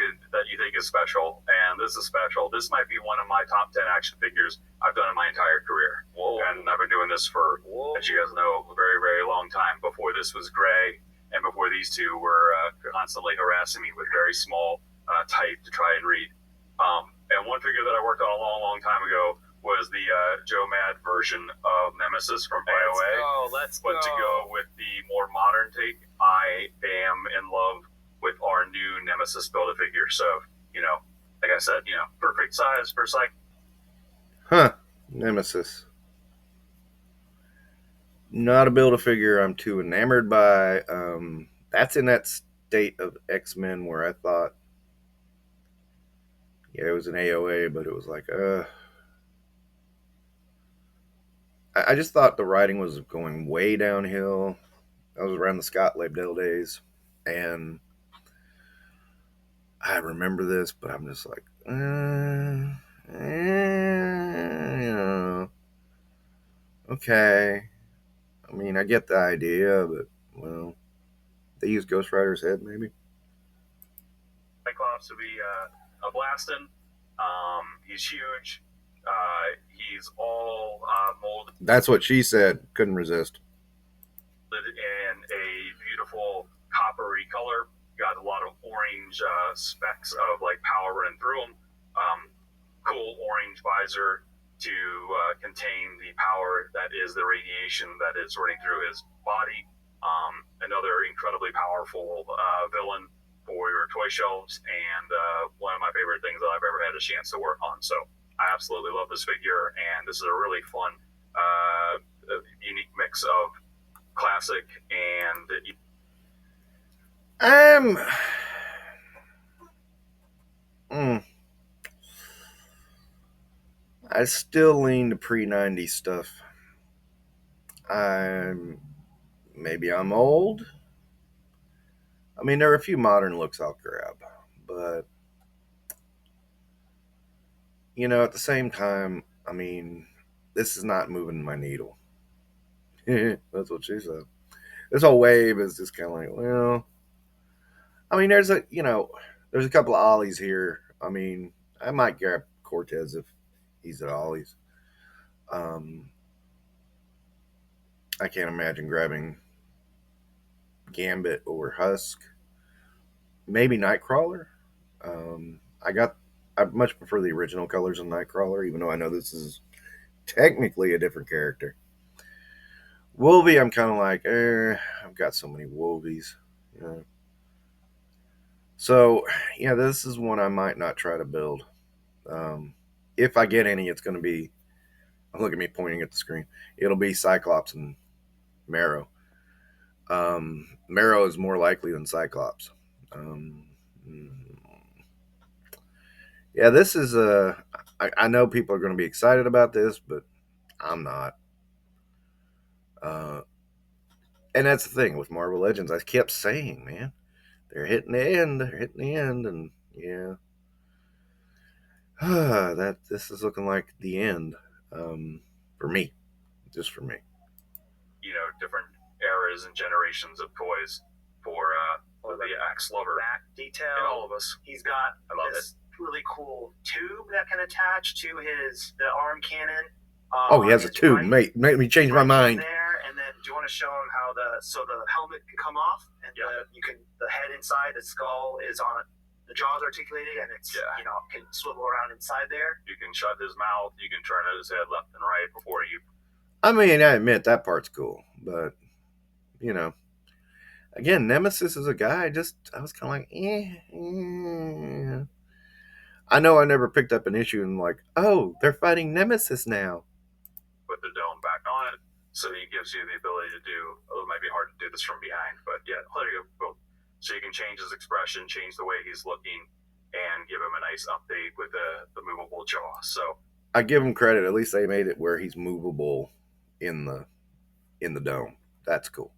think is special, and this is special. This might be one of my top 10 action figures I've done in my entire career. Whoa. And I've been doing this for, as you guys know, a very, very long time. Before this was Gray, and before these two were constantly harassing me with very small type to try and read. And one figure that I worked on a long, long time ago was the Joe Mad version of Nemesis from AOA. Let's go. But to go with the more modern take, I am in love with our new Nemesis Build-A-Figure. So, like I said, perfect size for Nemesis. Not a Build-A-Figure I'm too enamored by. That's in that state of X-Men where I thought, yeah, it was an AOA, but it was like, I just thought the writing was going way downhill. I was around the Scott Labdell days, and I remember this, but I'm just like, okay. I mean, I get the idea, but, well, they use Ghost Rider's head, maybe. Cyclops would be a Blastin. He's huge. He's all molded. That's what she said. Couldn't resist. In a beautiful coppery color. Got a lot of orange specks of power running through him. Cool orange visor to contain the power that is the radiation that is running through his body. Another incredibly powerful villain for your toy shelves, and one of my favorite things that I've ever had a chance to work on. So I absolutely love this figure, and this is a really fun, unique mix of classic and I still lean to pre-90s stuff. Maybe I'm old. I mean, there are a few modern looks I'll grab, but at the same time, I mean, this is not moving my needle. That's what she said. This whole wave is just kind of like, well, I mean, there's a couple of ollies here. I mean, I might grab Cortez if he's at ollies. I can't imagine grabbing Gambit or Husk. Maybe Nightcrawler. I much prefer the original colors of Nightcrawler, even though I know this is technically a different character. Wolvie, I'm kind of like, I've got so many Wolvies. So, yeah, this is one I might not try to build. If I get any, it's going to be, look at me pointing at the screen, it'll be Cyclops and Marrow. Marrow is more likely than Cyclops. Yeah, this is I know people are going to be excited about this, but I'm not. And that's the thing with Marvel Legends. I kept saying, man, they're hitting the end. They're hitting the end, and yeah, this is looking like the end for me, just for me. Different eras and generations of toys for the axe lover back detail. in all of us. He's got I love this really cool tube that can attach to the arm cannon. Oh, he has a tube. Make me change my mind. There, and then do you want to show him how the helmet can come off, and the head inside, the skull is on the jaws articulated, and it's can swivel around inside there. You can shut his mouth. You can turn his head left and right before you. I mean, I admit that part's cool, but again, Nemesis is a guy. I was kind of like, I know I never picked up an issue and like, oh, they're fighting Nemesis now. Put the dome back on it, so he gives you the ability to do. It might be hard to do this from behind, but yeah, there you go. So you can change his expression, change the way he's looking, and give him a nice update with the movable jaw. So I give him credit. At least they made it where he's movable in the dome. That's cool.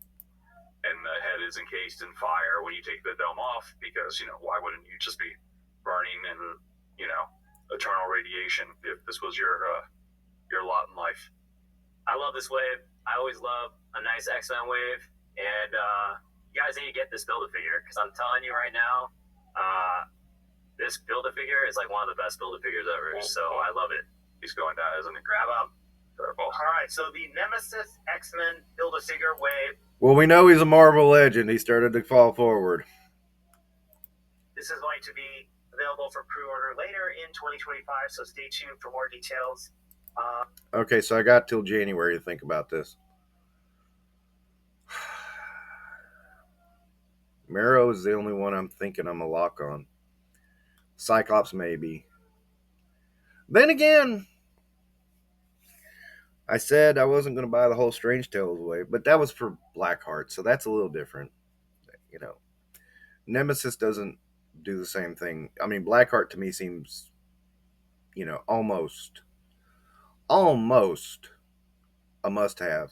And the head is encased in fire when you take the dome off, because why wouldn't you just be burning in eternal radiation if this was your lot in life? I love this wave. I always love a nice X-Men wave, and you guys need to get this Build-A-Figure, because I'm telling you right now, this Build-A-Figure is like one of the best Build-A-Figures ever. So I love it. He's going down, isn't it? Grab him. All right, so the Nemesis X-Men Build-A-Figure wave. Well, we know he's a Marvel legend. He started to fall forward. This is going to be available for pre-order later in 2025, so stay tuned for more details. Okay, so I got till January to think about this. Marrow is the only one I'm thinking I'm a lock on. Cyclops maybe. Then again, I said I wasn't going to buy the whole Strange Tales wave, but that was for Blackheart, so that's a little different. Nemesis doesn't do the same thing. I mean, Blackheart to me seems, almost a must-have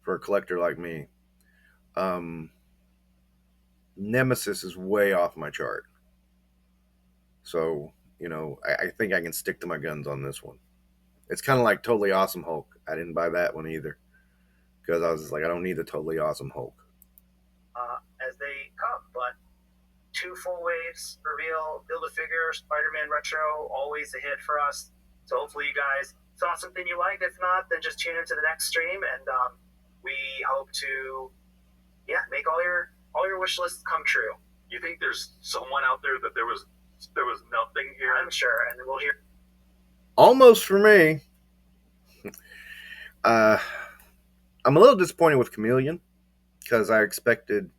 for a collector like me. Nemesis is way off my chart. So, I think I can stick to my guns on this one. It's kind of like Totally Awesome Hulk. I didn't buy that one either, because I was just like, I don't need the Totally Awesome Hulk. As they come, but 2 full waves reveal, Build-A-Figure, Spider-Man Retro, always a hit for us. So hopefully you guys saw something you liked. If not, then just tune into the next stream, and we hope to make all your wish lists come true. You think there's someone out there that there was nothing here? I'm sure, and we'll hear. Almost for me. I'm a little disappointed with Chameleon, because I expected,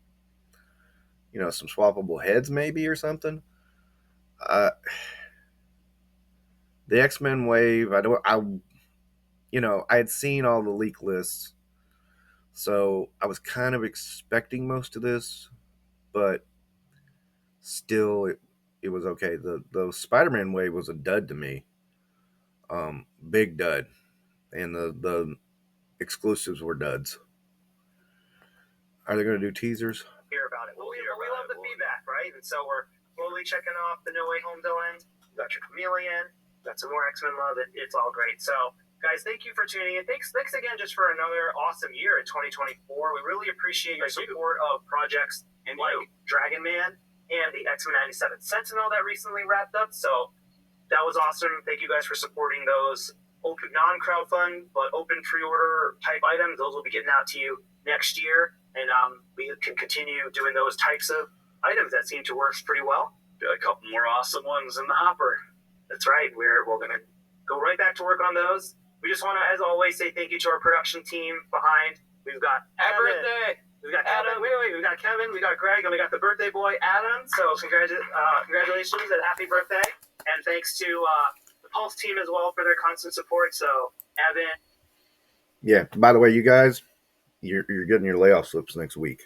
some swappable heads maybe or something. The X-Men wave, I had seen all the leak lists, so I was kind of expecting most of this, but still it was okay. The Spider-Man wave was a dud to me. Big dud. And the exclusives were duds. Are they going to do teasers? Hear about it. We love the feedback, right? And so we're slowly checking off the No Way Home villains. You got your Chameleon. You got some more X-Men love. It's all great. So, guys, thank you for tuning in. Thanks again just for another awesome year in 2024. We really appreciate your support of projects like Dragon Man and the X-Men 97 Sentinel that recently wrapped up. So that was awesome. Thank you guys for supporting those open non-crowdfund but open pre-order type items. Those will be getting out to you next year, and we can continue doing those types of items that seem to work pretty well. Got a couple more awesome ones in the hopper. That's right. We're going to go right back to work on those. We just want to, as always, say thank you to our production team behind. We've got birthday. We've got Kevin. Wait. We got Kevin. We got Greg, and we got the birthday boy Adam. So congratulations and happy birthday! And thanks to the Pulse team as well for their constant support. So Evan. Yeah. By the way, you guys, you're getting your layoff slips next week.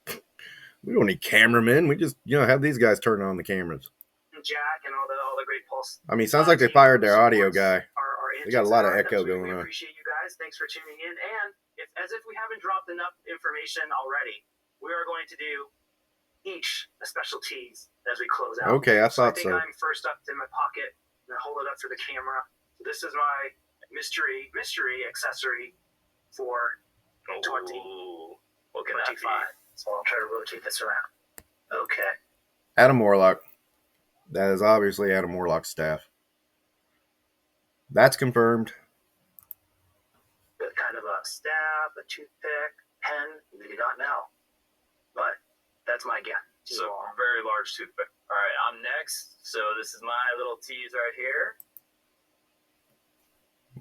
We don't need cameramen. We just have these guys turn on the cameras. Jack and all the great Pulse. I mean, sounds like they fired their audio guy. They got a lot of echo going on. We appreciate you guys. Thanks for tuning in. And as if we haven't dropped enough information already, we are going to do each a special tease as we close out. Okay, I thought so. I think I'm first up in my pocket and I hold it up for the camera. So this is my mystery accessory for 2025. So I'll try to rotate this around. Okay. Adam Warlock. That is obviously Adam Warlock's staff. That's confirmed. Kind of a stab, a toothpick, pen, maybe not now. But that's my guess. So, very large toothpick. All right, I'm next. So this is my little tease right here.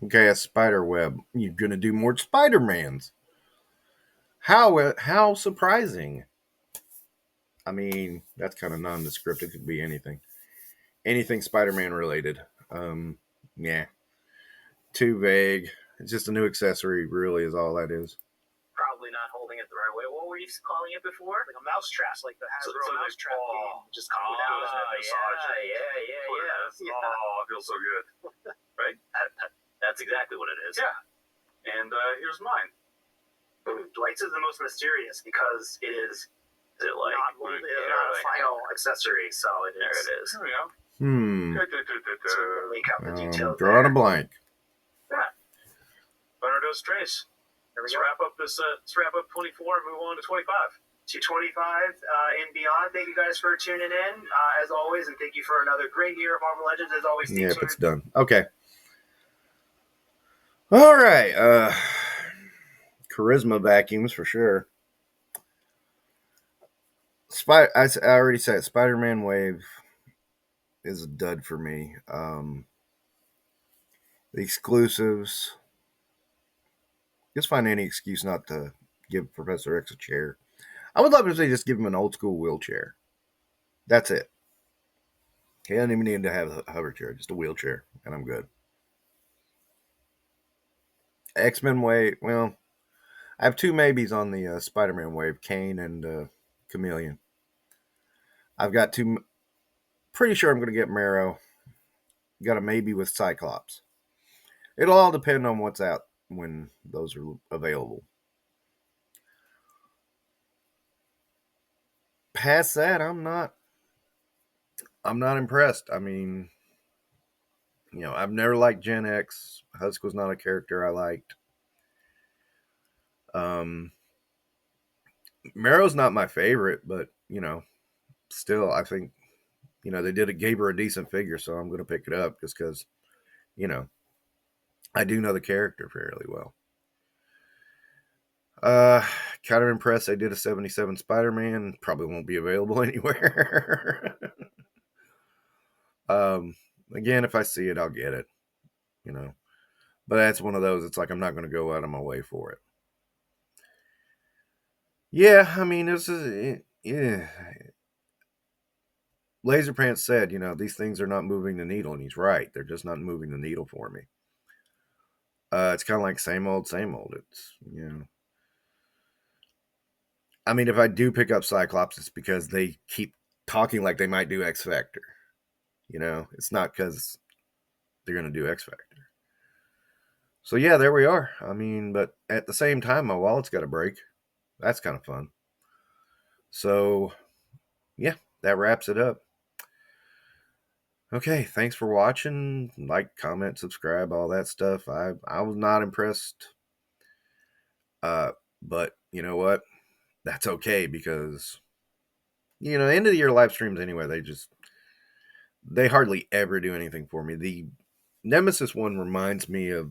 Okay, a spider web. You're gonna do more Spider-Mans. How surprising. I mean, that's kind of nondescript. It could be anything. Anything Spider-Man related. Yeah. Too vague. It's just a new accessory, really, is all that is. Probably not holding it the right way. What were you calling it before? Like a mousetrap, like the Hasbro mousetrap game. Just coming Oh, out. yeah. Oh, it feels so good. Right? That's exactly what it is. Yeah. And here's mine. Dwight's is the most mysterious because it is Is it like not molded, it's not a final accessory, so it is. there it is. There we go. So make out the detail. Drawing a blank. Runner does trace. Let's wrap up 24 and move on to 25. To 25 and beyond. Thank you guys for tuning in, as always, and thank you for another great year of Marvel Legends. As always, stay tuned. It's done. Okay. All right. Charisma vacuums for sure. I already said Spider-Man Wave is a dud for me. The exclusives. Just find any excuse not to give Professor X a chair. I would love if they just give him an old school wheelchair. That's it. He doesn't even need to have a hover chair, just a wheelchair, and I'm good. X-Men Wave, well, I have two maybes on the Spider-Man Wave, Kane and Chameleon. I've got two, pretty sure I'm going to get Marrow. Got a maybe with Cyclops. It'll all depend on what's out when those are available. Past that, I'm not impressed. I mean, I've never liked Gen X. Husk was not a character I liked. Marrow's not my favorite, but still, I think they gave her a decent figure, so I'm going to pick it up just because I do know the character fairly well. Kind of impressed they did a 77 Spider-Man. Probably won't be available anywhere. Again, if I see it, I'll get it. But that's one of those. It's like I'm not going to go out of my way for it. Yeah, I mean, this is yeah. Laser Pants said, these things are not moving the needle, and he's right. They're just not moving the needle for me. It's kind of like same old, same old. It's I mean, if I do pick up Cyclops, it's because they keep talking like they might do X Factor. It's not because they're going to do X Factor. So yeah, there we are. I mean, but at the same time, my wallet's got a break. That's kind of fun. So yeah, that wraps it up. Okay, thanks for watching. Like, comment, subscribe, all that stuff. I was not impressed. But you know what? That's okay because end of the year live streams anyway, they hardly ever do anything for me. The Nemesis one reminds me of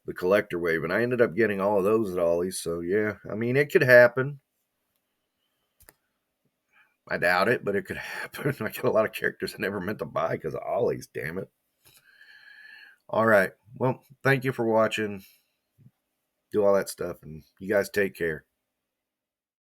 the collector wave, and I ended up getting all of those at Ollie's, so yeah, I mean, it could happen. I doubt it, but it could happen. I got a lot of characters I never meant to buy because of Ollie's, damn it. All right, well, thank you for watching. Do all that stuff, and you guys take care.